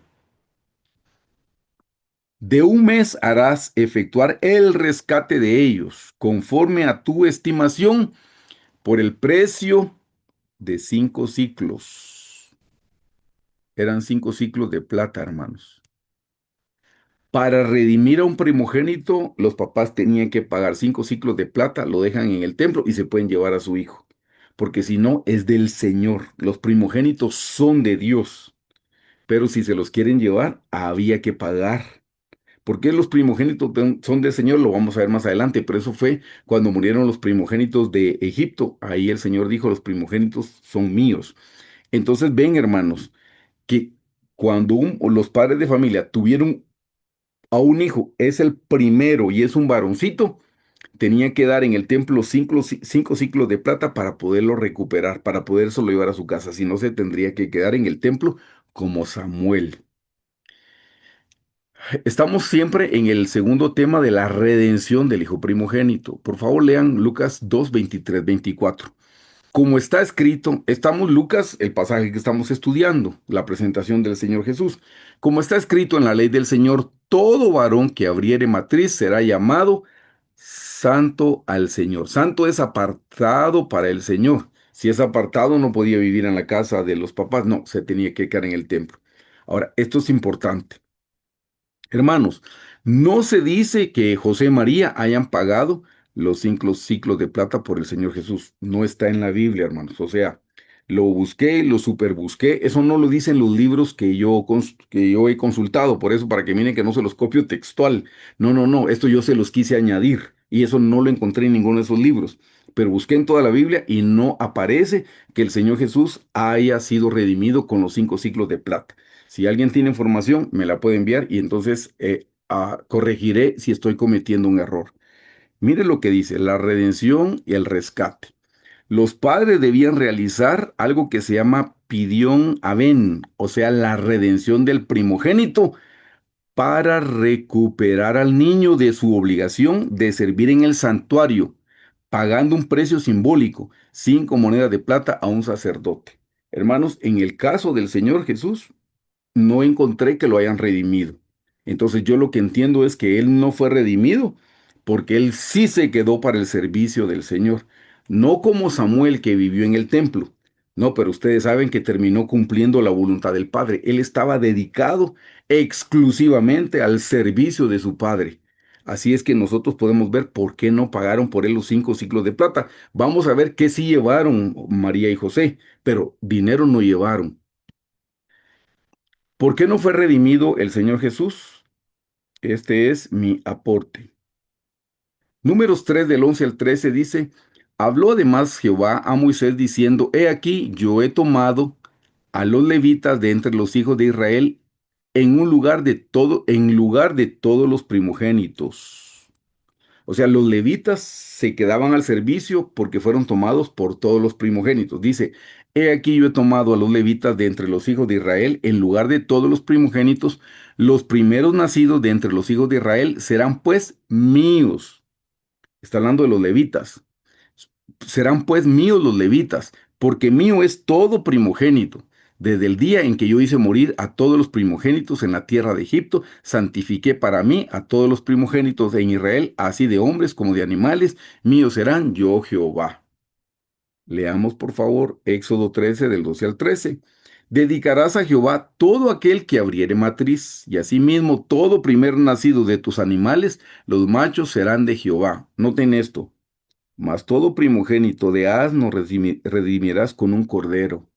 De un mes harás efectuar el rescate de ellos, conforme a tu estimación, por el precio de 5 siclos. Eran 5 siclos de plata, hermanos. Para redimir a un primogénito, los papás tenían que pagar 5 siclos de plata, lo dejan en el templo y se pueden llevar a su hijo. Porque si no, es del Señor. Los primogénitos son de Dios. Pero si se los quieren llevar, había que pagar. ¿Por qué los primogénitos son del Señor? Lo vamos a ver más adelante, pero eso fue cuando murieron los primogénitos de Egipto. Ahí el Señor dijo, los primogénitos son míos. Entonces ven, hermanos, que cuando los padres de familia tuvieron a un hijo, es el primero y es un varoncito, tenía que dar en el templo 5 siclos de plata para poderlo recuperar, para podérselo llevar a su casa. Si no, se tendría que quedar en el templo como Samuel. Estamos siempre en el segundo tema de la redención del hijo primogénito. Por favor, lean Lucas 2, 23, 24. Como está escrito, estamos Lucas, el pasaje que estamos estudiando, la presentación del Señor Jesús. Como está escrito en la ley del Señor, todo varón que abriere matriz será llamado santo al Señor. Santo es apartado para el Señor. Si es apartado, no podía vivir en la casa de los papás, no, se tenía que quedar en el templo. Ahora, esto es importante. Hermanos, no se dice que José y María hayan pagado los 5 siclos de plata por el Señor Jesús. No está en la Biblia, hermanos. O sea, lo busqué, lo superbusqué. Eso no lo dicen los libros que yo he consultado. Por eso, para que miren que no se los copio textual. No, no, no. Esto yo se los quise añadir. Y eso no lo encontré en ninguno de esos libros. Pero busqué en toda la Biblia y no aparece que el Señor Jesús haya sido redimido con los 5 siclos de plata. Si alguien tiene información, me la puede enviar y entonces corregiré si estoy cometiendo un error. Mire lo que dice, la redención y el rescate. Los padres debían realizar algo que se llama pidión aben, o sea, la redención del primogénito para recuperar al niño de su obligación de servir en el santuario, pagando un precio simbólico, 5 monedas de plata a un sacerdote. Hermanos, en el caso del Señor Jesús, no encontré que lo hayan redimido. Entonces yo lo que entiendo es que él no fue redimido porque él sí se quedó para el servicio del Señor. No como Samuel que vivió en el templo. No, pero ustedes saben que terminó cumpliendo la voluntad del Padre. Él estaba dedicado exclusivamente al servicio de su Padre. Así es que nosotros podemos ver por qué no pagaron por él los 5 siclos de plata. Vamos a ver qué sí llevaron María y José, pero dinero no llevaron. ¿Por qué no fue redimido el Señor Jesús? Este es mi aporte. Números 3 del 11 al 13 dice, habló además Jehová a Moisés diciendo, he aquí, yo he tomado a los levitas de entre los hijos de Israel en lugar de todos los primogénitos. O sea, los levitas se quedaban al servicio porque fueron tomados por todos los primogénitos. Dice, he aquí yo he tomado a los levitas de entre los hijos de Israel en lugar de todos los primogénitos. Los primeros nacidos de entre los hijos de Israel serán pues míos. Está hablando de los levitas. Serán pues míos los levitas, porque mío es todo primogénito. Desde el día en que yo hice morir a todos los primogénitos en la tierra de Egipto, santifiqué para mí a todos los primogénitos en Israel, así de hombres como de animales, míos serán yo Jehová. Leamos por favor Éxodo 13 del 12 al 13. Dedicarás a Jehová todo aquel que abriere matriz, y asimismo todo primer nacido de tus animales, los machos serán de Jehová. Noten esto. Mas todo primogénito de asno redimirás con un cordero.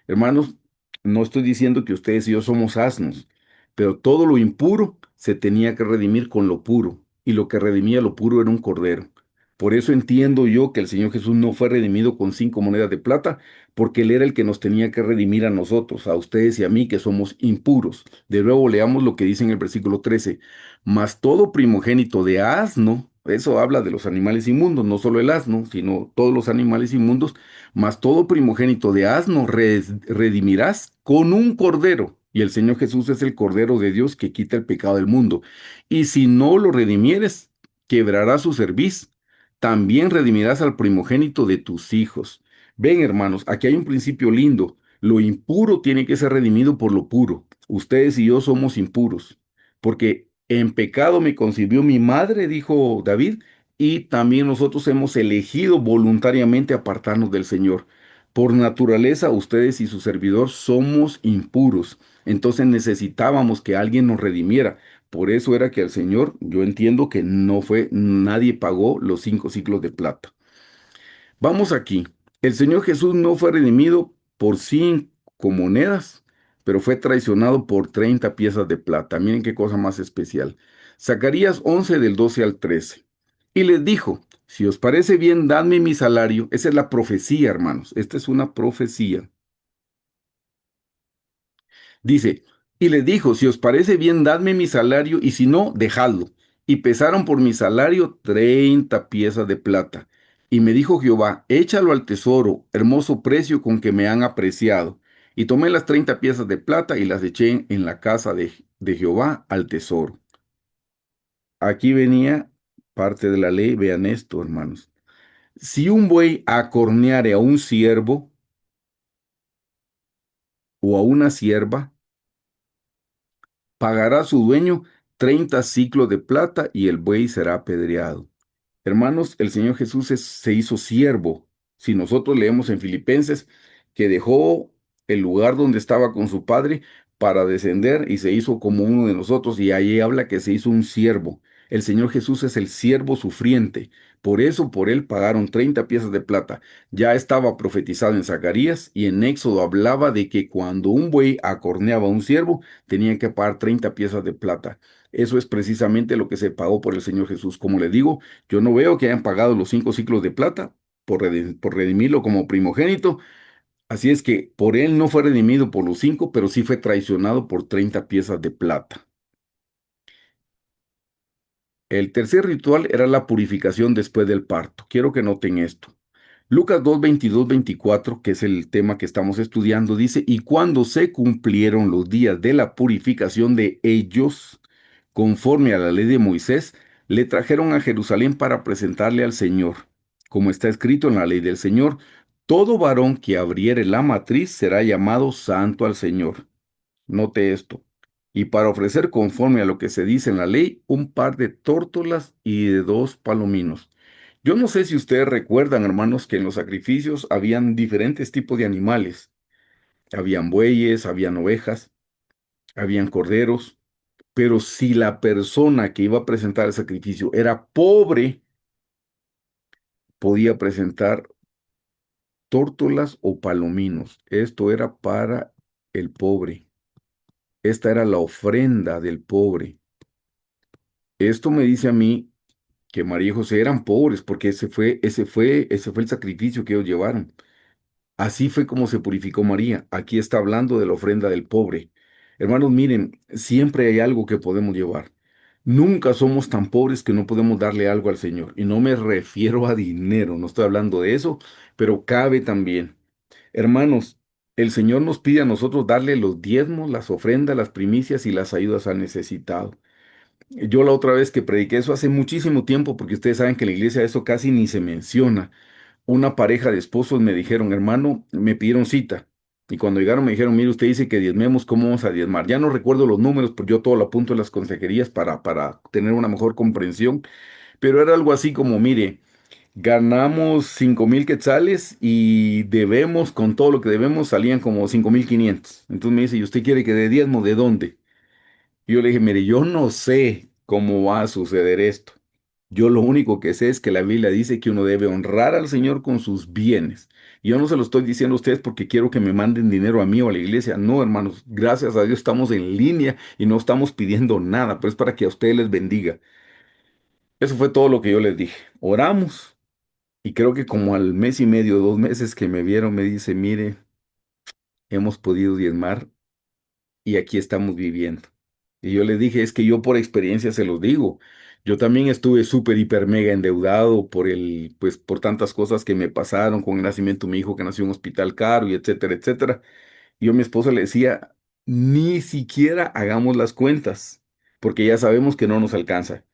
Hermanos, no estoy diciendo que ustedes y yo somos asnos, pero todo lo impuro se tenía que redimir con lo puro, y lo que redimía lo puro era un cordero. Por eso entiendo yo que el Señor Jesús no fue redimido con 5 monedas de plata, porque Él era el que nos tenía que redimir a nosotros, a ustedes y a mí que somos impuros. De nuevo leamos lo que dice en el versículo 13. Mas todo primogénito de asno, eso habla de los animales inmundos, no solo el asno, sino todos los animales inmundos, mas todo primogénito de asno redimirás con un cordero. Y el Señor Jesús es el Cordero de Dios que quita el pecado del mundo. Y si no lo redimieres, quebrará su cerviz. También redimirás al primogénito de tus hijos. Ven, hermanos, aquí hay un principio lindo. Lo impuro tiene que ser redimido por lo puro. Ustedes y yo somos impuros, porque en pecado me concibió mi madre, dijo David, y también nosotros hemos elegido voluntariamente apartarnos del Señor. Por naturaleza, ustedes y su servidor somos impuros. Entonces necesitábamos que alguien nos redimiera. Por eso era que el Señor, yo entiendo que no fue, nadie pagó los 5 siclos de plata. Vamos aquí. El Señor Jesús no fue redimido por 5 monedas, pero fue traicionado por 30 piezas de plata. Miren qué cosa más especial. Zacarías 11 del 12 al 13. Y les dijo, si os parece bien, dadme mi salario. Esa es la profecía, hermanos. Esta es una profecía. Dice, y les dijo, si os parece bien, dadme mi salario, y si no, dejadlo. Y pesaron por mi salario 30 piezas de plata. Y me dijo Jehová, échalo al tesoro, hermoso precio con que me han apreciado. Y tomé las 30 piezas de plata y las eché en la casa de Jehová al tesoro. Aquí venía parte de la ley, vean esto, hermanos. Si un buey acorneare a un siervo o a una sierva, pagará su dueño 30 siclos de plata y el buey será apedreado. Hermanos, el Señor Jesús se hizo siervo. Si nosotros leemos en Filipenses que dejó el lugar donde estaba con su padre para descender y se hizo como uno de nosotros, y ahí habla que se hizo un siervo. El Señor Jesús es el siervo sufriente. Por eso por él pagaron 30 piezas de plata. Ya estaba profetizado en Zacarías y en Éxodo hablaba de que cuando un buey acorneaba a un siervo, tenía que pagar 30 piezas de plata. Eso es precisamente lo que se pagó por el Señor Jesús. Como le digo, yo no veo que hayan pagado los 5 siclos de plata por redimirlo como primogénito. Así es que por él no fue redimido por los 5, pero sí fue traicionado por 30 piezas de plata. El tercer ritual era la purificación después del parto. Quiero que noten esto. Lucas 2, 22, 24, que es el tema que estamos estudiando, dice, y cuando se cumplieron los días de la purificación de ellos, conforme a la ley de Moisés, le trajeron a Jerusalén para presentarle al Señor. Como está escrito en la ley del Señor, todo varón que abriere la matriz será llamado santo al Señor. Note esto. Y para ofrecer conforme a lo que se dice en la ley, un par de tórtolas y de 2 palominos. Yo no sé si ustedes recuerdan, hermanos, que en los sacrificios habían diferentes tipos de animales. Habían bueyes, habían ovejas, habían corderos, pero si la persona que iba a presentar el sacrificio era pobre, podía presentar tórtolas o palominos. Esto era para el pobre. Esta era la ofrenda del pobre. Esto me dice a mí que María y José eran pobres, porque ese fue el sacrificio que ellos llevaron. Así fue como se purificó María. Aquí está hablando de la ofrenda del pobre. Hermanos, miren, siempre hay algo que podemos llevar. Nunca somos tan pobres que no podemos darle algo al Señor. Y no me refiero a dinero, no estoy hablando de eso, pero cabe también. Hermanos, el Señor nos pide a nosotros darle los diezmos, las ofrendas, las primicias y las ayudas al necesitado. Yo la otra vez que prediqué eso hace muchísimo tiempo, porque ustedes saben que en la iglesia eso casi ni se menciona. Una pareja de esposos me dijeron, hermano, me pidieron cita. Y cuando llegaron me dijeron, mire, usted dice que diezmemos, ¿cómo vamos a diezmar? Ya no recuerdo los números, porque yo todo lo apunto en las consejerías para tener una mejor comprensión. Pero era algo así como, mire, ganamos 5,000 quetzales y debemos, con todo lo que debemos, salían como 5,500. Entonces me dice, ¿y usted quiere que dé diezmo? ¿De dónde? Y yo le dije, mire, yo no sé cómo va a suceder esto. Yo lo único que sé es que la Biblia dice que uno debe honrar al Señor con sus bienes. Y yo no se lo estoy diciendo a ustedes porque quiero que me manden dinero a mí o a la iglesia. No, hermanos, gracias a Dios estamos en línea y no estamos pidiendo nada, pero es para que a ustedes les bendiga. Eso fue todo lo que yo les dije. Oramos y creo que como al mes y medio, 2 meses que me vieron, me dice, mire, hemos podido diezmar y aquí estamos viviendo. Y yo le dije, es que yo por experiencia se los digo. Yo también estuve súper, hiper, mega endeudado pues por tantas cosas que me pasaron con el nacimiento de mi hijo que nació en un hospital caro y etcétera, etcétera. Y yo a mi esposa le decía, ni siquiera hagamos las cuentas, porque ya sabemos que no nos alcanza.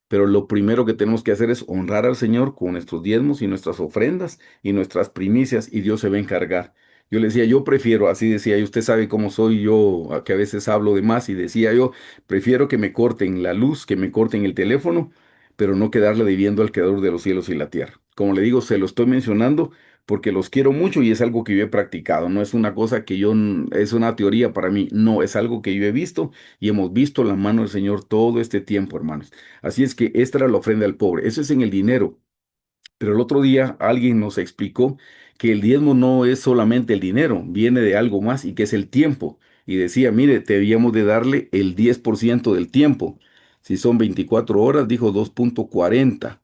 Pero lo primero que tenemos que hacer es honrar al Señor con nuestros diezmos y nuestras ofrendas y nuestras primicias, y Dios se va a encargar. Yo le decía, yo prefiero, así decía, y usted sabe cómo soy yo, que a veces hablo de más, y decía yo, prefiero que me corten la luz, que me corten el teléfono, pero no quedarle debiendo al Creador de los cielos y la tierra. Como le digo, se lo estoy mencionando porque los quiero mucho y es algo que yo he practicado. No es una cosa que yo, es una teoría para mí, no, es algo que yo he visto y hemos visto la mano del Señor todo este tiempo, hermanos. Así es que esta era la ofrenda al pobre. Eso es en el dinero. Pero el otro día alguien nos explicó que el diezmo no es solamente el dinero, viene de algo más y que es el tiempo. Y decía, mire, debíamos de darle el 10% del tiempo. Si son 24 horas, dijo 2,40.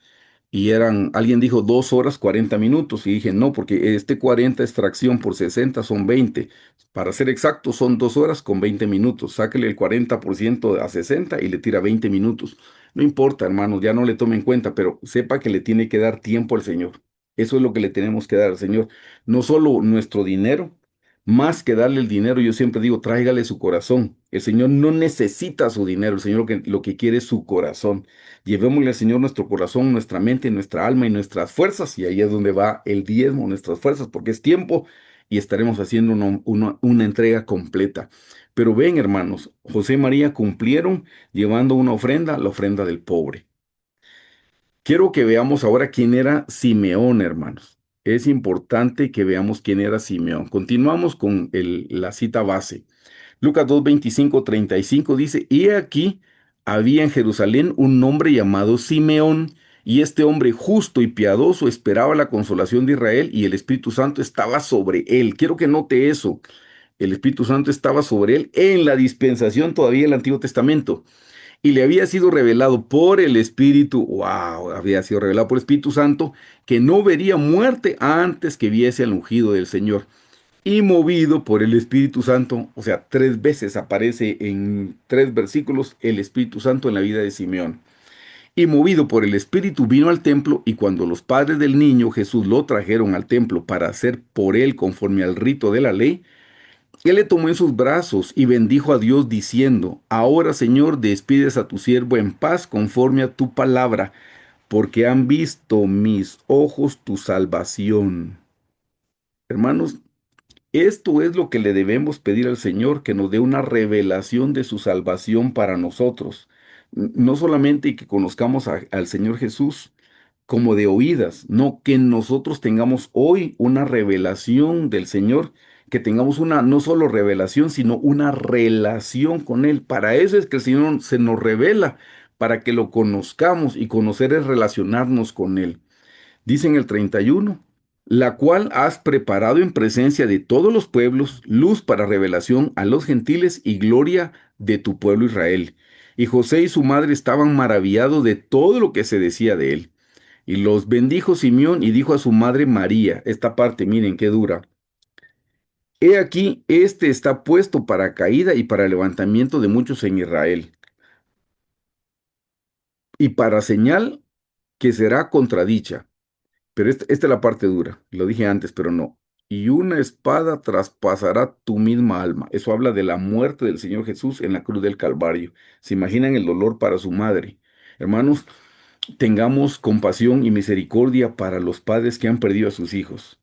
Y alguien dijo 2 horas 40 minutos. Y dije, no, porque este 40 es fracción por 60, son 20. Para ser exacto, son 2 horas con 20 minutos. Sáquele el 40% a 60 y le tira 20 minutos. No importa, hermanos, ya no le tome en cuenta, pero sepa que le tiene que dar tiempo al Señor. Eso es lo que le tenemos que dar al Señor. No solo nuestro dinero, más que darle el dinero, yo siempre digo, tráigale su corazón. El Señor no necesita su dinero, el Señor lo que quiere es su corazón. Llevémosle al Señor nuestro corazón, nuestra mente, nuestra alma y nuestras fuerzas, y ahí es donde va el diezmo, nuestras fuerzas, porque es tiempo y estaremos haciendo una entrega completa. Pero ven, hermanos, José y María cumplieron llevando una ofrenda, la ofrenda del pobre. Quiero que veamos ahora quién era Simeón, hermanos. Es importante que veamos quién era Simeón. Continuamos con la cita base. Lucas 2, 25, 35 dice, y aquí había en Jerusalén un hombre llamado Simeón, y este hombre justo y piadoso esperaba la consolación de Israel, y el Espíritu Santo estaba sobre él. Quiero que note eso. El Espíritu Santo estaba sobre él en la dispensación todavía del Antiguo Testamento. Y le había sido revelado por el Espíritu, wow, había sido revelado por el Espíritu Santo, que no vería muerte antes que viese al ungido del Señor. Y movido por el Espíritu Santo, o sea, 3 veces aparece en 3 versículos el Espíritu Santo en la vida de Simeón. Y movido por el Espíritu vino al templo, y cuando los padres del niño Jesús lo trajeron al templo para hacer por él conforme al rito de la ley, él le tomó en sus brazos y bendijo a Dios diciendo, ahora Señor, despides a tu siervo en paz conforme a tu palabra, porque han visto mis ojos tu salvación. Hermanos, esto es lo que le debemos pedir al Señor, que nos dé una revelación de su salvación para nosotros. No solamente que conozcamos al Señor Jesús como de oídas, no, que nosotros tengamos hoy una revelación del Señor, que tengamos una no solo revelación, sino una relación con Él. Para eso es que el Señor se nos revela, para que lo conozcamos, y conocer es relacionarnos con Él. Dice en el 31, la cual has preparado en presencia de todos los pueblos, luz para revelación a los gentiles y gloria de tu pueblo Israel. Y José y su madre estaban maravillados de todo lo que se decía de él. Y los bendijo Simeón y dijo a su madre María, esta parte, miren qué dura. He aquí, este está puesto para caída y para levantamiento de muchos en Israel, y para señal que será contradicha. Pero esta es la parte dura. Lo dije antes, pero no. Y una espada traspasará tu misma alma. Eso habla de la muerte del Señor Jesús en la cruz del Calvario. ¿Se imaginan el dolor para su madre? Hermanos, tengamos compasión y misericordia para los padres que han perdido a sus hijos.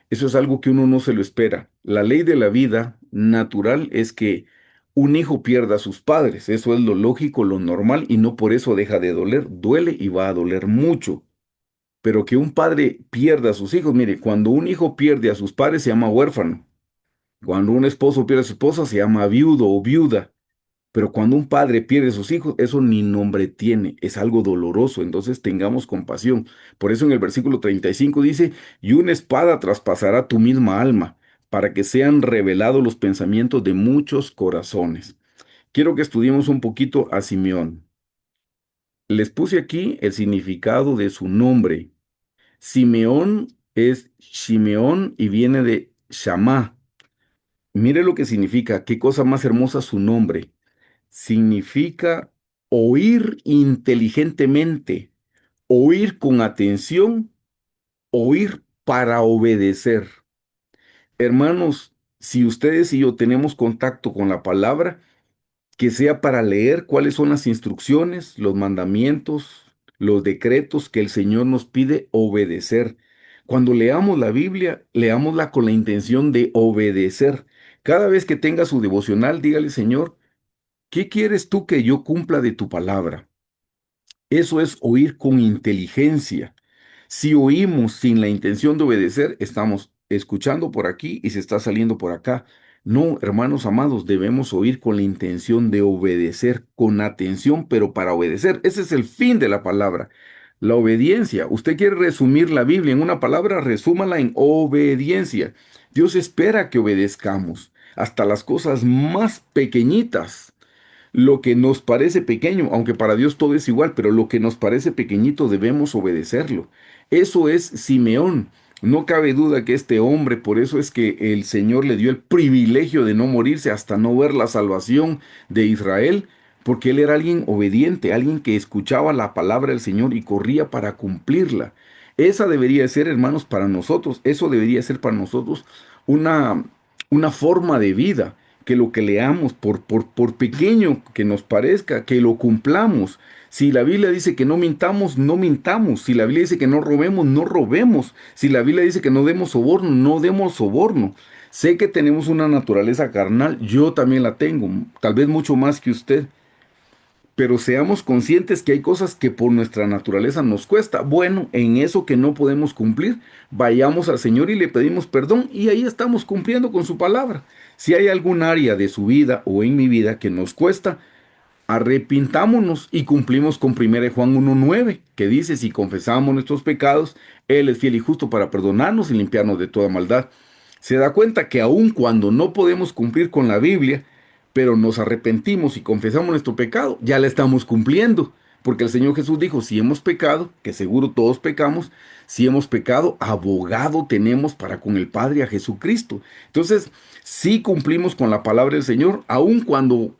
Eso es algo que uno no se lo espera. La ley de la vida natural es que un hijo pierda a sus padres. Eso es lo lógico, lo normal, y no por eso deja de doler. Duele y va a doler mucho. Pero que un padre pierda a sus hijos, mire, cuando un hijo pierde a sus padres se llama huérfano. Cuando un esposo pierde a su esposa se llama viudo o viuda. Pero cuando un padre pierde a sus hijos, eso ni nombre tiene, es algo doloroso, entonces tengamos compasión. Por eso en el versículo 35 dice, y una espada traspasará tu misma alma, para que sean revelados los pensamientos de muchos corazones. Quiero que estudiemos un poquito a Simeón. Les puse aquí el significado de su nombre. Simeón es Shimeón y viene de Shamá. Mire lo que significa, qué cosa más hermosa su nombre. Significa oír inteligentemente, oír con atención, oír para obedecer. Hermanos, Si ustedes y yo tenemos contacto con la palabra, que sea para leer cuáles son las instrucciones, los mandamientos, los decretos que el Señor nos pide obedecer. Cuando leamos la Biblia, leámosla con la intención de obedecer. Cada vez que tenga su devocional, dígale, Señor, ¿qué quieres tú que yo cumpla de tu palabra? Eso es oír con inteligencia. Si oímos sin la intención de obedecer, estamos escuchando por aquí y se está saliendo por acá. No, hermanos amados, debemos oír con la intención de obedecer, con atención, pero para obedecer. Ese es el fin de la palabra. La obediencia. Usted quiere resumir la Biblia en una palabra, resúmala en obediencia. Dios espera que obedezcamos hasta las cosas más pequeñitas. Lo que nos parece pequeño, aunque para Dios todo es igual, pero lo que nos parece pequeñito debemos obedecerlo. Eso es Simeón. No cabe duda que este hombre, por eso es que el Señor le dio el privilegio de no morirse hasta no ver la salvación de Israel, porque él era alguien obediente, alguien que escuchaba la palabra del Señor y corría para cumplirla. Esa debería ser, hermanos, para nosotros, eso debería ser para nosotros una, una forma de vida que lo que leamos, por pequeño que nos parezca, que lo cumplamos. Si la Biblia dice que no mintamos, no mintamos. Si la Biblia dice que no robemos, no robemos. Si la Biblia dice que no demos soborno, no demos soborno. Sé que tenemos una naturaleza carnal, yo también la tengo, tal vez mucho más que usted, pero seamos conscientes que hay cosas que por nuestra naturaleza nos cuesta. Bueno, en eso que no podemos cumplir, vayamos al Señor y le pedimos perdón y ahí estamos cumpliendo con su palabra. Si hay algún área de su vida o en mi vida que nos cuesta, arrepintámonos y cumplimos con 1 Juan 1:9, que dice, si confesamos nuestros pecados, Él es fiel y justo para perdonarnos y limpiarnos de toda maldad. Se da cuenta que aun cuando no podemos cumplir con la Biblia, pero nos arrepentimos y confesamos nuestro pecado, ya la estamos cumpliendo. Porque el Señor Jesús dijo, si hemos pecado, que seguro todos pecamos, si hemos pecado, abogado tenemos para con el Padre a Jesucristo. Entonces, si cumplimos con la palabra del Señor, aun cuando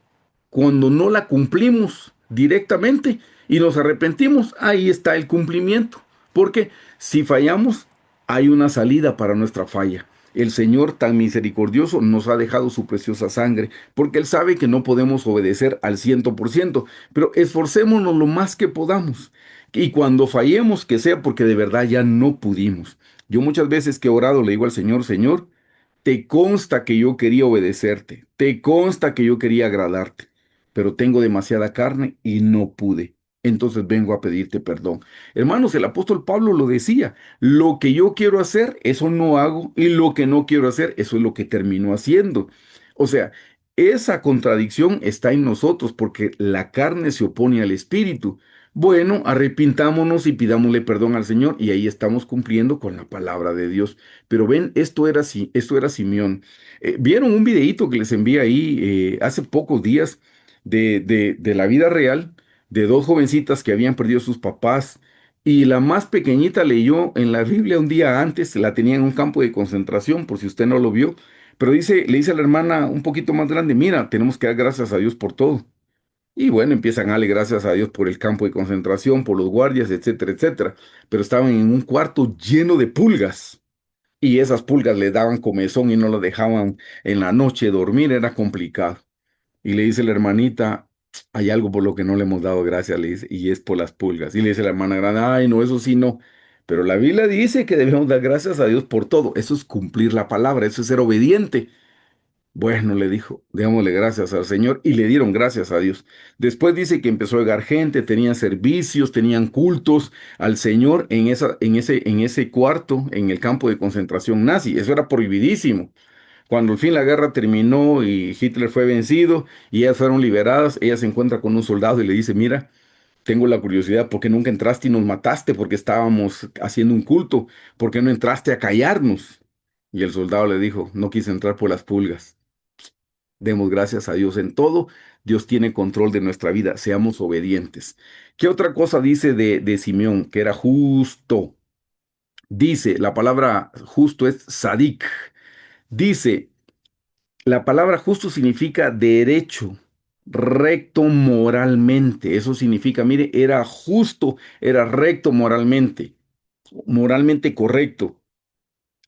no la cumplimos directamente y nos arrepentimos, ahí está el cumplimiento. Porque si fallamos, hay una salida para nuestra falla. El Señor tan misericordioso nos ha dejado su preciosa sangre, porque Él sabe que no podemos obedecer al 100%, pero esforcémonos lo más que podamos. Y cuando fallemos, que sea porque de verdad ya no pudimos. Yo muchas veces que he orado le digo al Señor, Señor, te consta que yo quería obedecerte, te consta que yo quería agradarte, pero tengo demasiada carne y no pude. Entonces vengo a pedirte perdón. Hermanos, el apóstol Pablo lo decía, lo que yo quiero hacer, eso no hago, y lo que no quiero hacer, eso es lo que termino haciendo. O sea, esa contradicción está en nosotros porque la carne se opone al espíritu. Bueno, arrepintámonos y pidámosle perdón al Señor y ahí estamos cumpliendo con la palabra de Dios. Pero ven, esto era Simeón. ¿Vieron un videíto que les envié ahí hace pocos días de la vida real de dos jovencitas que habían perdido sus papás? Y la más pequeñita leyó en la Biblia un día antes, la tenía en un campo de concentración, por si usted no lo vio, pero le dice a la hermana un poquito más grande, mira, tenemos que dar gracias a Dios por todo. Y bueno, empiezan a darle gracias a Dios por el campo de concentración, por los guardias, etcétera, etcétera. Pero estaban en un cuarto lleno de pulgas. Y esas pulgas le daban comezón y no lo dejaban en la noche dormir, era complicado. Y le dice la hermanita, hay algo por lo que no le hemos dado gracias, le dice, y es por las pulgas. Y le dice la hermana grande, ay, no, eso sí no. Pero la Biblia dice que debemos dar gracias a Dios por todo. Eso es cumplir la palabra, eso es ser obediente. Bueno, le dijo, démosle gracias al Señor y le dieron gracias a Dios. Después dice que empezó a llegar gente, tenían servicios, tenían cultos al Señor en ese cuarto, en el campo de concentración nazi. Eso era prohibidísimo. Cuando al fin la guerra terminó y Hitler fue vencido y ellas fueron liberadas, ella se encuentra con un soldado y le dice, mira, tengo la curiosidad, ¿por qué nunca entraste y nos mataste? Porque estábamos haciendo un culto, ¿por qué no entraste a callarnos? Y el soldado le dijo, no quise entrar por las pulgas. Demos gracias a Dios en todo. Dios tiene control de nuestra vida. Seamos obedientes. ¿Qué otra cosa dice de Simeón? Que era justo. Dice, la palabra justo es sadik. Dice, la palabra justo significa derecho, recto moralmente. Eso significa, mire, era justo, era recto moralmente, moralmente correcto.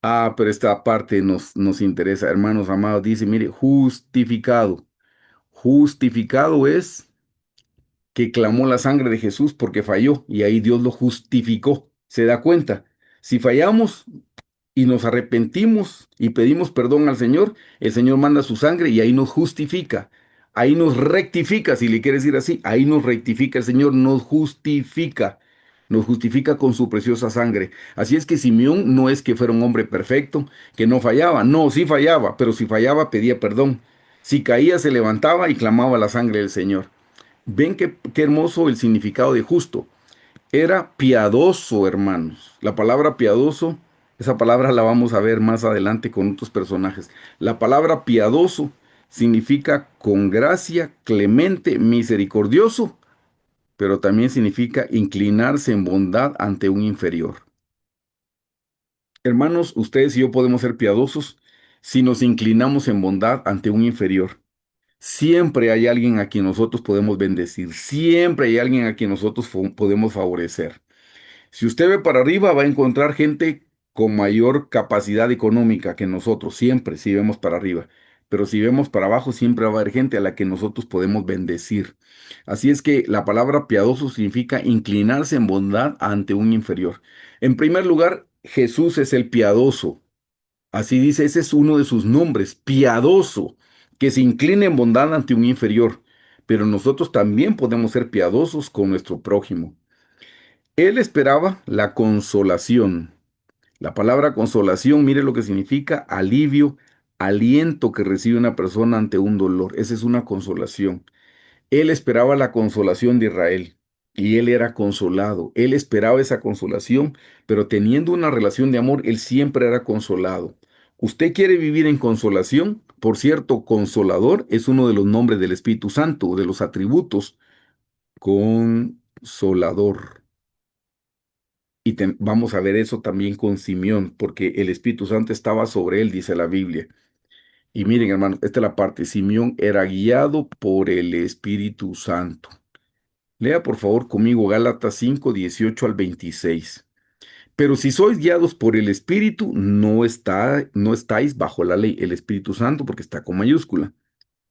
Ah, pero esta parte nos interesa, hermanos amados. Dice, mire, justificado. Justificado es que clamó la sangre de Jesús porque falló y ahí Dios lo justificó. ¿Se da cuenta? Si fallamos y nos arrepentimos y pedimos perdón al Señor, el Señor manda su sangre y ahí nos justifica. Ahí nos rectifica, si le quieres decir así, ahí nos rectifica el Señor, nos justifica. Nos justifica con su preciosa sangre. Así es que Simeón no es que fuera un hombre perfecto, que no fallaba. No, sí fallaba, pero si fallaba pedía perdón. Si caía se levantaba y clamaba la sangre del Señor. Ven qué hermoso el significado de justo. Era piadoso, hermanos. La palabra piadoso, esa palabra la vamos a ver más adelante con otros personajes. La palabra piadoso significa con gracia, clemente, misericordioso, pero también significa inclinarse en bondad ante un inferior. Hermanos, ustedes y yo podemos ser piadosos si nos inclinamos en bondad ante un inferior. Siempre hay alguien a quien nosotros podemos bendecir, siempre hay alguien a quien nosotros podemos favorecer. Si usted ve para arriba, va a encontrar gente con mayor capacidad económica que nosotros, siempre, si vemos para arriba. Pero si vemos para abajo, siempre va a haber gente a la que nosotros podemos bendecir. Así es que la palabra piadoso significa inclinarse en bondad ante un inferior. En primer lugar, Jesús es el piadoso. Así dice, ese es uno de sus nombres, piadoso, que se inclina en bondad ante un inferior. Pero nosotros también podemos ser piadosos con nuestro prójimo. Él esperaba la consolación. La palabra consolación, mire lo que significa alivio, aliento que recibe una persona ante un dolor. Esa es una consolación. Él esperaba la consolación de Israel y él era consolado. Él esperaba esa consolación, pero teniendo una relación de amor, él siempre era consolado. ¿Usted quiere vivir en consolación? Por cierto, consolador es uno de los nombres del Espíritu Santo, de los atributos. Consolador. Y vamos a ver eso también con Simeón, porque el Espíritu Santo estaba sobre él, dice la Biblia. Y miren, hermanos, esta es la parte. Simeón era guiado por el Espíritu Santo. Lea por favor conmigo Gálatas 5, 18 al 26. Pero si sois guiados por el Espíritu, no estáis bajo la ley, el Espíritu Santo, porque está con mayúscula.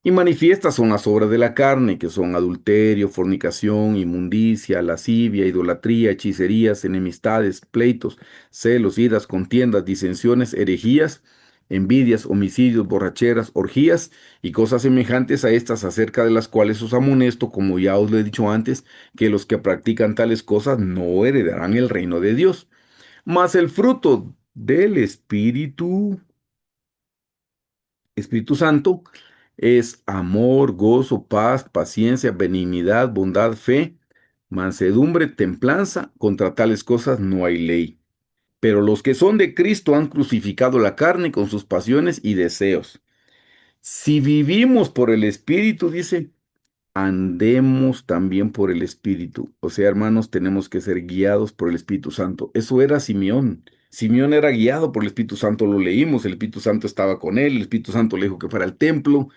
Y manifiestas son las obras de la carne, que son adulterio, fornicación, inmundicia, lascivia, idolatría, hechicerías, enemistades, pleitos, celos, iras, contiendas, disensiones, herejías, envidias, homicidios, borracheras, orgías y cosas semejantes a estas, acerca de las cuales os amonesto, como ya os lo he dicho antes, que los que practican tales cosas no heredarán el reino de Dios. Mas el fruto del Espíritu Santo es amor, gozo, paz, paciencia, benignidad, bondad, fe, mansedumbre, templanza. Contra tales cosas no hay ley. Pero los que son de Cristo han crucificado la carne con sus pasiones y deseos. Si vivimos por el Espíritu, dice, andemos también por el Espíritu. O sea, hermanos, tenemos que ser guiados por el Espíritu Santo. Eso era Simeón. Simeón era guiado por el Espíritu Santo, lo leímos, el Espíritu Santo estaba con él, el Espíritu Santo le dijo que fuera al templo.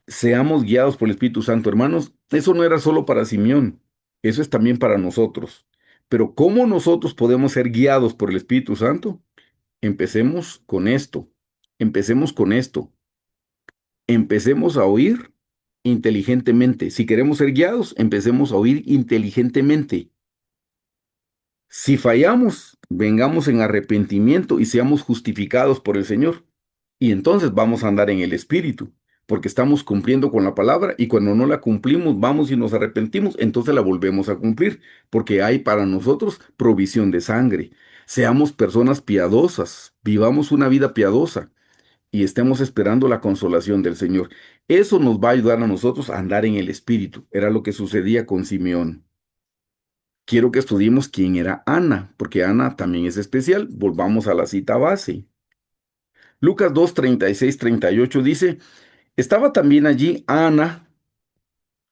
Seamos guiados por el Espíritu Santo, hermanos. Eso no era solo para Simeón, eso es también para nosotros. Pero ¿cómo nosotros podemos ser guiados por el Espíritu Santo? Empecemos con esto, empecemos con esto. Empecemos a oír inteligentemente. Si queremos ser guiados, empecemos a oír inteligentemente. Si fallamos, vengamos en arrepentimiento y seamos justificados por el Señor. Y entonces vamos a andar en el Espíritu, porque estamos cumpliendo con la palabra y cuando no la cumplimos, vamos y nos arrepentimos, entonces la volvemos a cumplir, porque hay para nosotros provisión de sangre. Seamos personas piadosas, vivamos una vida piadosa y estemos esperando la consolación del Señor. Eso nos va a ayudar a nosotros a andar en el Espíritu. Era lo que sucedía con Simeón. Quiero que estudiemos quién era Ana, porque Ana también es especial. Volvamos a la cita base. Lucas 2, 36, 38 dice, estaba también allí Ana,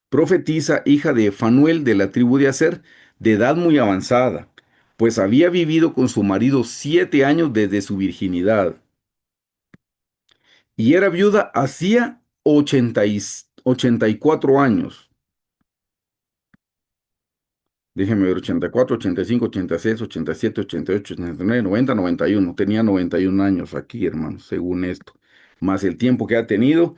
profetisa, hija de Fanuel de la tribu de Aser, de edad muy avanzada, pues había vivido con su marido 7 años desde su virginidad, y era viuda hacía 84 años. Déjeme ver, 84, 85, 86, 87, 88, 89, 90, 91. Tenía 91 años aquí, hermano, según esto. Más el tiempo que ha tenido.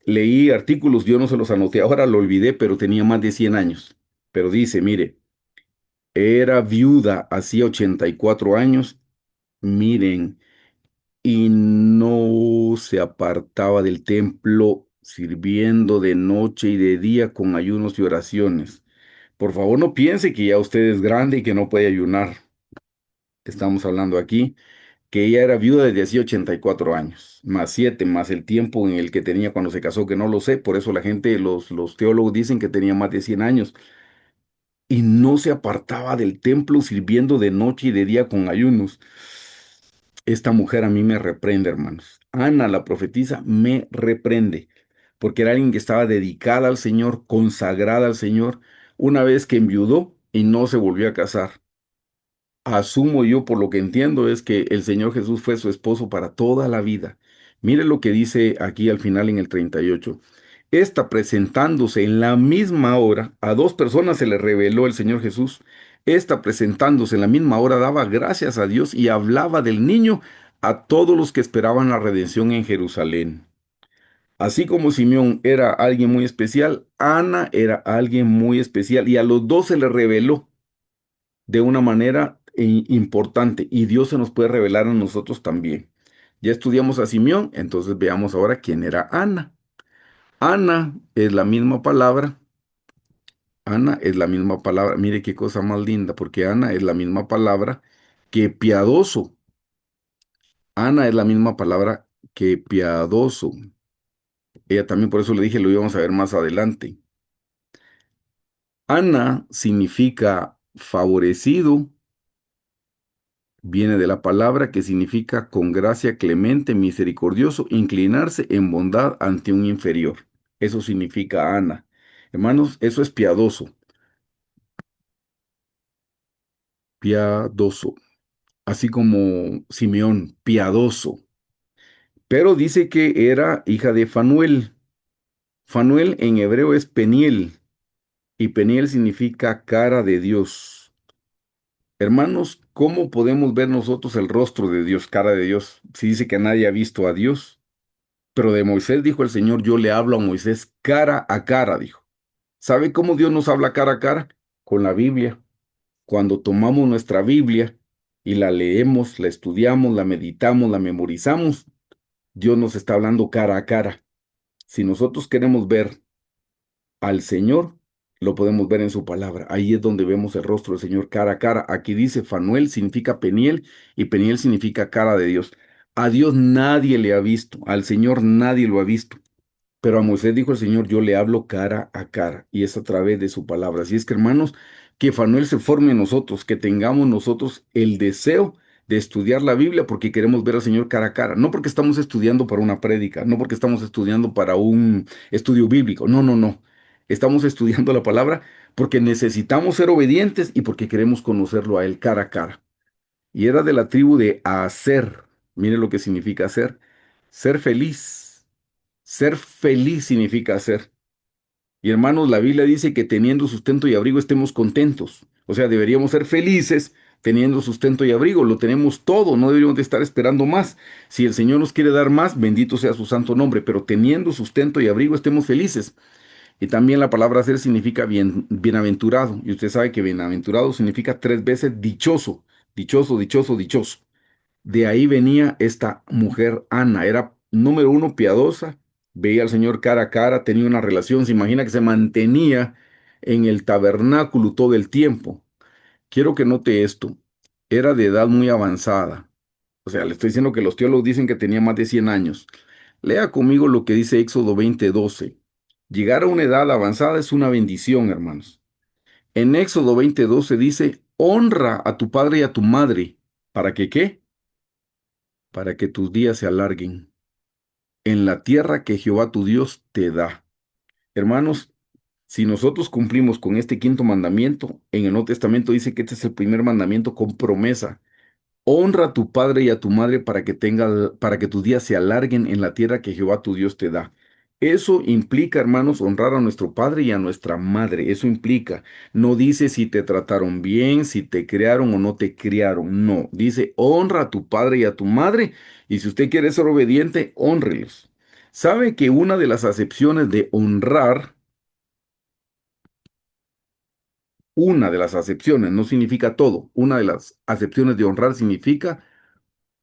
Leí artículos, yo no se los anoté, ahora lo olvidé, pero tenía más de 100 años. Pero dice, mire, era viuda hacía 84 años, miren, y no se apartaba del templo, sirviendo de noche y de día con ayunos y oraciones. Por favor, no piense que ya usted es grande y que no puede ayunar. Estamos hablando aquí que ella era viuda desde hacía 84 años, más 7, más el tiempo en el que tenía cuando se casó, que no lo sé, por eso la gente, los teólogos dicen que tenía más de 100 años, y no se apartaba del templo sirviendo de noche y de día con ayunos. Esta mujer a mí me reprende, hermanos. Ana, la profetisa, me reprende, porque era alguien que estaba dedicada al Señor, consagrada al Señor, una vez que enviudó y no se volvió a casar. Asumo yo, por lo que entiendo, es que el Señor Jesús fue su esposo para toda la vida. Mire lo que dice aquí al final en el 38. Esta presentándose en la misma hora, a dos personas se le reveló el Señor Jesús. Esta presentándose en la misma hora daba gracias a Dios y hablaba del niño a todos los que esperaban la redención en Jerusalén. Así como Simeón era alguien muy especial, Ana era alguien muy especial y a los dos se le reveló de una manera importante y Dios se nos puede revelar a nosotros también. Ya estudiamos a Simeón, entonces veamos ahora quién era Ana. Ana es la misma palabra. Ana es la misma palabra. Mire qué cosa más linda, porque Ana es la misma palabra que piadoso. Ana es la misma palabra que piadoso. Ella también, por eso le dije, lo íbamos a ver más adelante. Ana significa favorecido. Viene de la palabra que significa con gracia clemente, misericordioso, inclinarse en bondad ante un inferior. Eso significa Ana. Hermanos, eso es piadoso, piadoso, así como Simeón, piadoso. Pero dice que era hija de Fanuel. Fanuel en hebreo es Peniel, y Peniel significa cara de Dios. Hermanos, ¿cómo podemos ver nosotros el rostro de Dios, cara de Dios? Si dice que nadie ha visto a Dios. Pero de Moisés dijo el Señor, yo le hablo a Moisés cara a cara, dijo. ¿Sabe cómo Dios nos habla cara a cara? Con la Biblia. Cuando tomamos nuestra Biblia y la leemos, la estudiamos, la meditamos, la memorizamos, Dios nos está hablando cara a cara. Si nosotros queremos ver al Señor, lo podemos ver en su palabra. Ahí es donde vemos el rostro del Señor cara a cara. Aquí dice Fanuel significa Peniel y Peniel significa cara de Dios. A Dios nadie le ha visto, al Señor nadie lo ha visto. Pero a Moisés dijo el Señor, yo le hablo cara a cara, y es a través de su palabra. Así es que, hermanos, que Fanuel se forme en nosotros, que tengamos nosotros el deseo de estudiar la Biblia porque queremos ver al Señor cara a cara. No porque estamos estudiando para una prédica, no porque estamos estudiando para un estudio bíblico. No, no, no. Estamos estudiando la palabra porque necesitamos ser obedientes y porque queremos conocerlo a Él cara a cara. Y era de la tribu de Aser. Mire lo que significa ser. Ser feliz. Ser feliz significa ser. Y hermanos, la Biblia dice que teniendo sustento y abrigo estemos contentos. O sea, deberíamos ser felices teniendo sustento y abrigo. Lo tenemos todo, no deberíamos de estar esperando más. Si el Señor nos quiere dar más, bendito sea su santo nombre, pero teniendo sustento y abrigo estemos felices. Y también la palabra ser significa bienaventurado. Y usted sabe que bienaventurado significa tres veces dichoso, dichoso, dichoso, dichoso. De ahí venía esta mujer Ana, era número uno piadosa, veía al Señor cara a cara, tenía una relación, se imagina que se mantenía en el tabernáculo todo el tiempo. Quiero que note esto, era de edad muy avanzada. O sea, le estoy diciendo que los teólogos dicen que tenía más de 100 años. Lea conmigo lo que dice Éxodo 20:12. Llegar a una edad avanzada es una bendición, hermanos. En Éxodo 20:12 dice, honra a tu padre y a tu madre. ¿Para que qué? Para que tus días se alarguen en la tierra que Jehová tu Dios te da. Hermanos, si nosotros cumplimos con este quinto mandamiento, en el Nuevo Testamento dice que este es el primer mandamiento con promesa. Honra a tu padre y a tu madre para que tus días se alarguen en la tierra que Jehová tu Dios te da. Eso implica, hermanos, honrar a nuestro padre y a nuestra madre. Eso implica. No dice si te trataron bien, si te criaron o no te criaron. No. Dice honra a tu padre y a tu madre. Y si usted quiere ser obediente, honrelos. ¿Sabe que una de las acepciones de honrar, una de las acepciones, no significa todo, una de las acepciones de honrar significa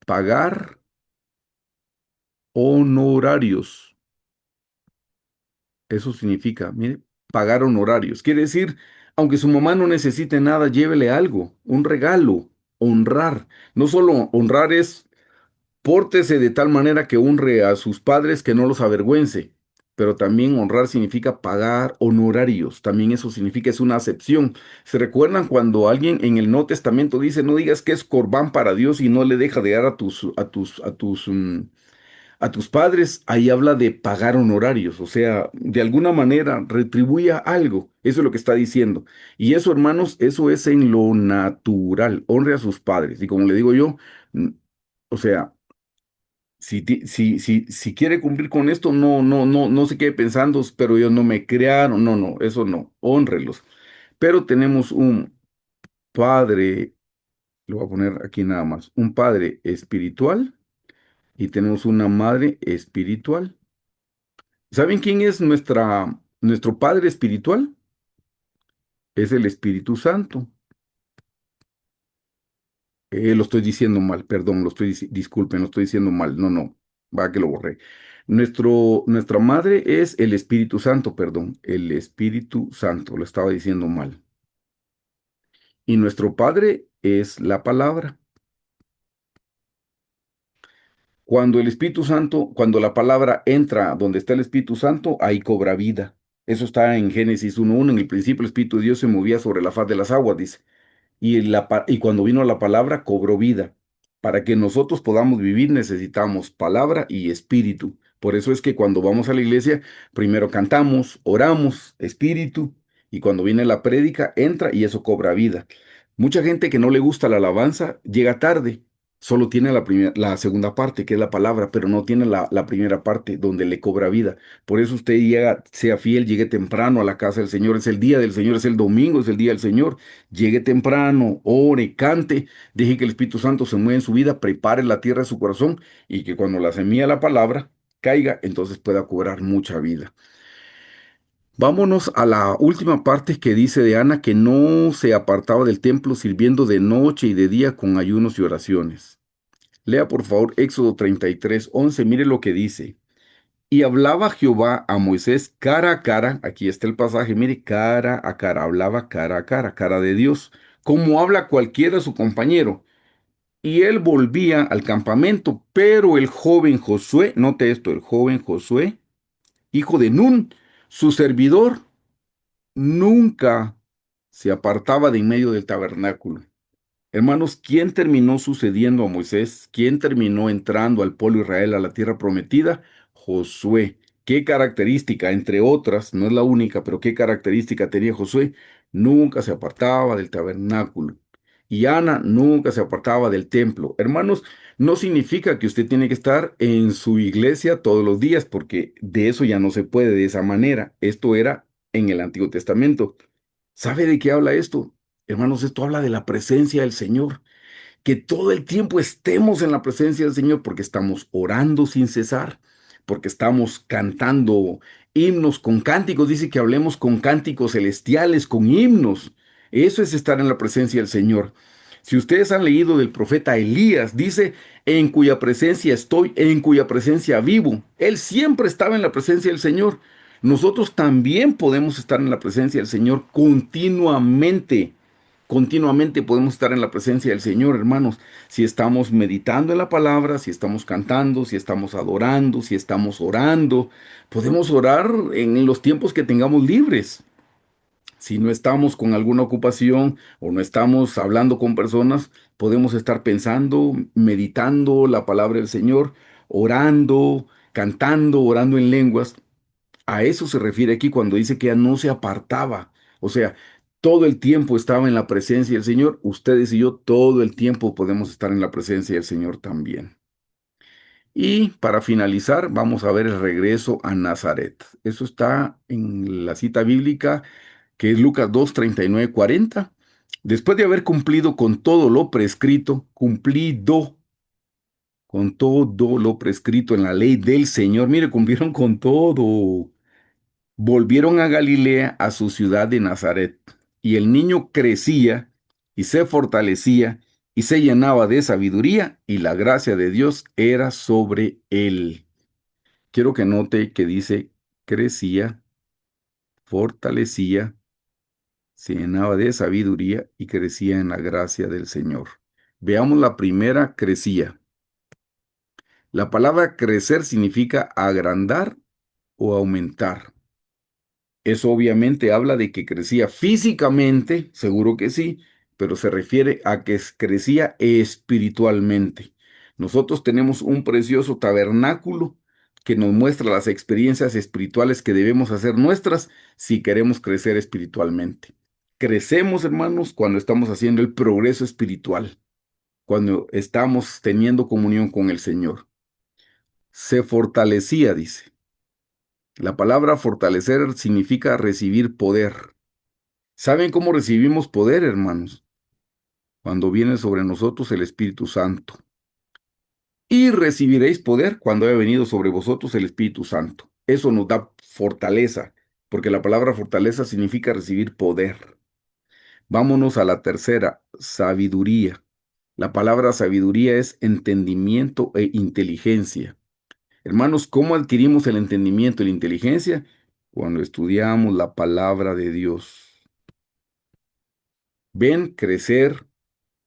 pagar honorarios? Eso significa, mire, pagar honorarios. Quiere decir, aunque su mamá no necesite nada, llévele algo, un regalo, honrar. No solo honrar es pórtese de tal manera que honre a sus padres, que no los avergüence, pero también honrar significa pagar honorarios. También eso significa, es una acepción. ¿Se recuerdan cuando alguien en el Nuevo Testamento dice, no digas que es corbán para Dios y no le deja de dar a tus padres? Ahí habla de pagar honorarios, o sea, de alguna manera retribuya algo. Eso es lo que está diciendo. Y eso, hermanos, eso es en lo natural. Honre a sus padres. Y como le digo yo, mm, o sea, si quiere cumplir con esto, no se quede pensando, pero ellos no me crearon. No, no, eso no. Honrelos. Pero tenemos un padre, lo voy a poner aquí nada más, un padre espiritual y tenemos una madre espiritual. ¿Saben quién es nuestro Padre espiritual? Es el Espíritu Santo. Lo estoy diciendo mal, perdón, disculpen, lo estoy diciendo mal. No, no, va que lo borré. Nuestra madre es el Espíritu Santo, perdón, el Espíritu Santo, lo estaba diciendo mal. Y nuestro Padre es la palabra. Cuando el Espíritu Santo, cuando la palabra entra donde está el Espíritu Santo, ahí cobra vida. Eso está en Génesis 1:1. En el principio el Espíritu de Dios se movía sobre la faz de las aguas, dice. Y cuando vino la palabra, cobró vida. Para que nosotros podamos vivir necesitamos palabra y espíritu. Por eso es que cuando vamos a la iglesia, primero cantamos, oramos, espíritu, y cuando viene la prédica, entra y eso cobra vida. Mucha gente que no le gusta la alabanza llega tarde. Solo tiene la segunda parte, que es la palabra, pero no tiene la primera parte donde le cobra vida. Por eso usted llega, sea fiel, llegue temprano a la casa del Señor. Es el día del Señor, es el domingo, es el día del Señor. Llegue temprano, ore, cante, deje que el Espíritu Santo se mueva en su vida, prepare la tierra de su corazón y que cuando la semilla de la palabra caiga, entonces pueda cobrar mucha vida. Vámonos a la última parte que dice de Ana que no se apartaba del templo sirviendo de noche y de día con ayunos y oraciones. Lea por favor Éxodo 33:11, mire lo que dice. Y hablaba Jehová a Moisés cara a cara, aquí está el pasaje, mire, cara a cara, hablaba cara a cara, cara de Dios, como habla cualquiera de su compañero. Y él volvía al campamento, pero el joven Josué, note esto, el joven Josué, hijo de Nun, su servidor, nunca se apartaba de en medio del tabernáculo. Hermanos, ¿quién terminó sucediendo a Moisés? ¿Quién terminó entrando al pueblo de Israel a la tierra prometida? Josué. ¿Qué característica, entre otras, no es la única, pero qué característica tenía Josué? Nunca se apartaba del tabernáculo. Y Ana nunca se apartaba del templo. Hermanos, no significa que usted tiene que estar en su iglesia todos los días, porque de eso ya no se puede de esa manera. Esto era en el Antiguo Testamento. ¿Sabe de qué habla esto? Hermanos, esto habla de la presencia del Señor, que todo el tiempo estemos en la presencia del Señor porque estamos orando sin cesar, porque estamos cantando himnos con cánticos, dice que hablemos con cánticos celestiales, con himnos. Eso es estar en la presencia del Señor. Si ustedes han leído del profeta Elías, dice, en cuya presencia estoy, en cuya presencia vivo. Él siempre estaba en la presencia del Señor. Nosotros también podemos estar en la presencia del Señor continuamente. Continuamente podemos estar en la presencia del Señor, hermanos. Si estamos meditando en la palabra, si estamos cantando, si estamos adorando, si estamos orando, podemos orar en los tiempos que tengamos libres. Si no estamos con alguna ocupación o no estamos hablando con personas, podemos estar pensando, meditando la palabra del Señor, orando, cantando, orando en lenguas. A eso se refiere aquí cuando dice que ya no se apartaba. O sea, todo el tiempo estaba en la presencia del Señor. Ustedes y yo todo el tiempo podemos estar en la presencia del Señor también. Y para finalizar, vamos a ver el regreso a Nazaret. Eso está en la cita bíblica que es Lucas 2, 39, 40. Después de haber cumplido con todo lo prescrito, cumplido con todo lo prescrito en la ley del Señor. Mire, cumplieron con todo. Volvieron a Galilea, a su ciudad de Nazaret. Y el niño crecía y se fortalecía y se llenaba de sabiduría y la gracia de Dios era sobre él. Quiero que note que dice crecía, fortalecía, se llenaba de sabiduría y crecía en la gracia del Señor. Veamos la primera, crecía. La palabra crecer significa agrandar o aumentar. Eso obviamente habla de que crecía físicamente, seguro que sí, pero se refiere a que crecía espiritualmente. Nosotros tenemos un precioso tabernáculo que nos muestra las experiencias espirituales que debemos hacer nuestras si queremos crecer espiritualmente. Crecemos, hermanos, cuando estamos haciendo el progreso espiritual, cuando estamos teniendo comunión con el Señor. Se fortalecía, dice. La palabra fortalecer significa recibir poder. ¿Saben cómo recibimos poder, hermanos? Cuando viene sobre nosotros el Espíritu Santo. Y recibiréis poder cuando haya venido sobre vosotros el Espíritu Santo. Eso nos da fortaleza, porque la palabra fortaleza significa recibir poder. Vámonos a la tercera, sabiduría. La palabra sabiduría es entendimiento e inteligencia. Hermanos, ¿cómo adquirimos el entendimiento y la inteligencia? Cuando estudiamos la palabra de Dios. Ven crecer,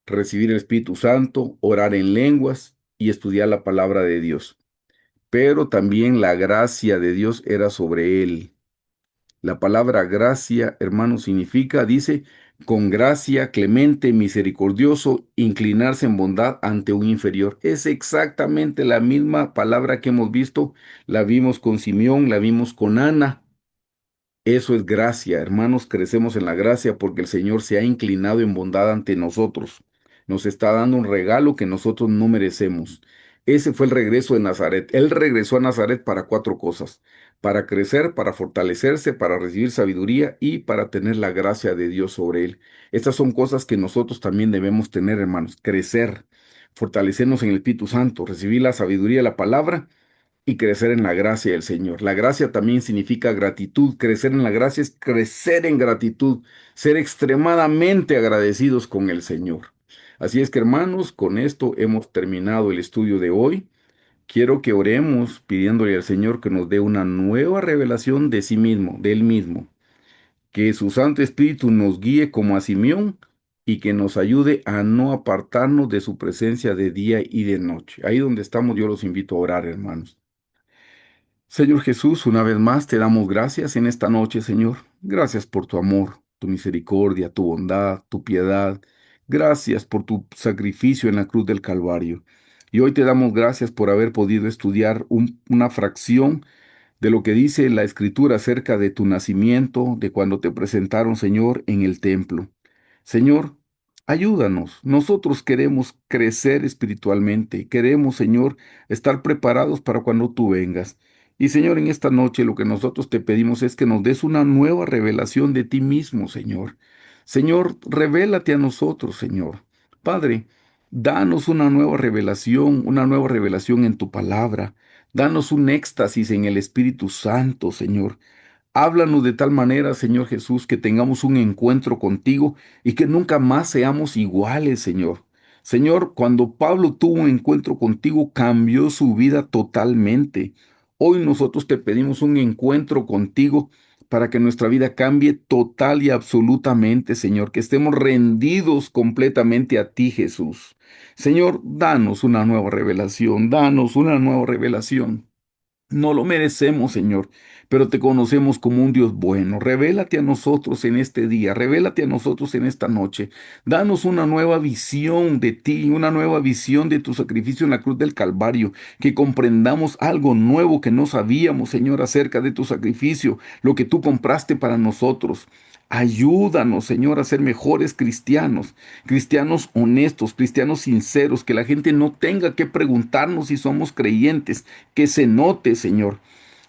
recibir el Espíritu Santo, orar en lenguas y estudiar la palabra de Dios. Pero también la gracia de Dios era sobre él. La palabra gracia, hermano, significa, dice, con gracia, clemente, misericordioso, inclinarse en bondad ante un inferior. Es exactamente la misma palabra que hemos visto, la vimos con Simeón, la vimos con Ana. Eso es gracia, hermanos, crecemos en la gracia porque el Señor se ha inclinado en bondad ante nosotros. Nos está dando un regalo que nosotros no merecemos. Ese fue el regreso de Nazaret. Él regresó a Nazaret para cuatro cosas: para crecer, para fortalecerse, para recibir sabiduría y para tener la gracia de Dios sobre él. Estas son cosas que nosotros también debemos tener, hermanos: crecer, fortalecernos en el Espíritu Santo, recibir la sabiduría de la palabra y crecer en la gracia del Señor. La gracia también significa gratitud. Crecer en la gracia es crecer en gratitud, ser extremadamente agradecidos con el Señor. Así es que, hermanos, con esto hemos terminado el estudio de hoy. Quiero que oremos pidiéndole al Señor que nos dé una nueva revelación de sí mismo, de Él mismo. Que su Santo Espíritu nos guíe como a Simeón y que nos ayude a no apartarnos de su presencia de día y de noche. Ahí donde estamos, yo los invito a orar, hermanos. Señor Jesús, una vez más te damos gracias en esta noche, Señor. Gracias por tu amor, tu misericordia, tu bondad, tu piedad. Gracias por tu sacrificio en la cruz del Calvario. Y hoy te damos gracias por haber podido estudiar una fracción de lo que dice la Escritura acerca de tu nacimiento, de cuando te presentaron, Señor, en el templo. Señor, ayúdanos. Nosotros queremos crecer espiritualmente. Queremos, Señor, estar preparados para cuando tú vengas. Y Señor, en esta noche lo que nosotros te pedimos es que nos des una nueva revelación de ti mismo, Señor. Señor, revélate a nosotros, Señor. Padre, danos una nueva revelación en tu palabra. Danos un éxtasis en el Espíritu Santo, Señor. Háblanos de tal manera, Señor Jesús, que tengamos un encuentro contigo y que nunca más seamos iguales, Señor. Señor, cuando Pablo tuvo un encuentro contigo, cambió su vida totalmente. Hoy nosotros te pedimos un encuentro contigo para que nuestra vida cambie total y absolutamente, Señor, que estemos rendidos completamente a ti, Jesús. Señor, danos una nueva revelación, danos una nueva revelación. No lo merecemos, Señor, pero te conocemos como un Dios bueno. Revélate a nosotros en este día, revélate a nosotros en esta noche. Danos una nueva visión de ti, una nueva visión de tu sacrificio en la cruz del Calvario, que comprendamos algo nuevo que no sabíamos, Señor, acerca de tu sacrificio, lo que tú compraste para nosotros. Ayúdanos, Señor, a ser mejores cristianos, cristianos honestos, cristianos sinceros, que la gente no tenga que preguntarnos si somos creyentes, que se note, Señor.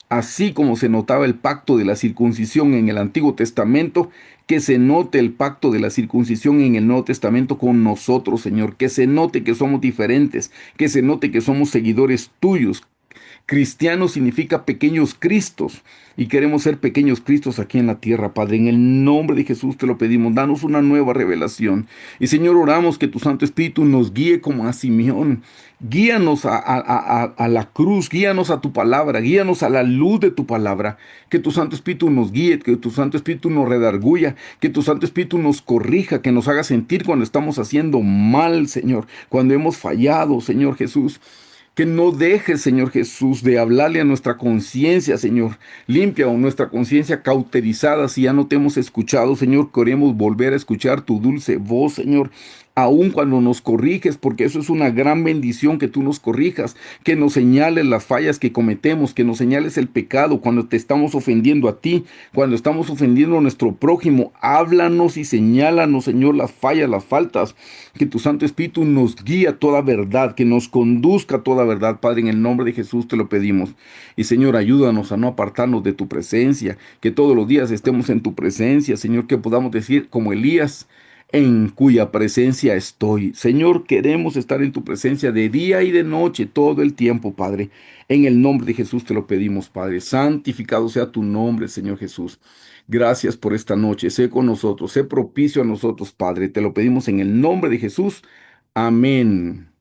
Así como se notaba el pacto de la circuncisión en el Antiguo Testamento, que se note el pacto de la circuncisión en el Nuevo Testamento con nosotros, Señor, que se note que somos diferentes, que se note que somos seguidores tuyos. Cristiano significa pequeños Cristos y queremos ser pequeños Cristos aquí en la tierra, Padre. En el nombre de Jesús te lo pedimos, danos una nueva revelación. Y Señor, oramos que tu Santo Espíritu nos guíe como a Simeón. Guíanos a la cruz, guíanos a tu palabra, guíanos a la luz de tu palabra. Que tu Santo Espíritu nos guíe, que tu Santo Espíritu nos redarguya, que tu Santo Espíritu nos corrija, que nos haga sentir cuando estamos haciendo mal, Señor, cuando hemos fallado, Señor Jesús. Que no dejes, Señor Jesús, de hablarle a nuestra conciencia, Señor. Limpia nuestra conciencia cauterizada si ya no te hemos escuchado, Señor. Queremos volver a escuchar tu dulce voz, Señor. Aun cuando nos corriges, porque eso es una gran bendición que tú nos corrijas, que nos señales las fallas que cometemos, que nos señales el pecado cuando te estamos ofendiendo a ti, cuando estamos ofendiendo a nuestro prójimo. Háblanos y señálanos, Señor, las fallas, las faltas. Que tu Santo Espíritu nos guíe a toda verdad, que nos conduzca a toda verdad, Padre, en el nombre de Jesús te lo pedimos. Y Señor, ayúdanos a no apartarnos de tu presencia, que todos los días estemos en tu presencia, Señor, que podamos decir como Elías, en cuya presencia estoy. Señor, queremos estar en tu presencia de día y de noche, todo el tiempo, Padre. En el nombre de Jesús te lo pedimos, Padre. Santificado sea tu nombre, Señor Jesús. Gracias por esta noche. Sé con nosotros, sé propicio a nosotros, Padre. Te lo pedimos en el nombre de Jesús. Amén.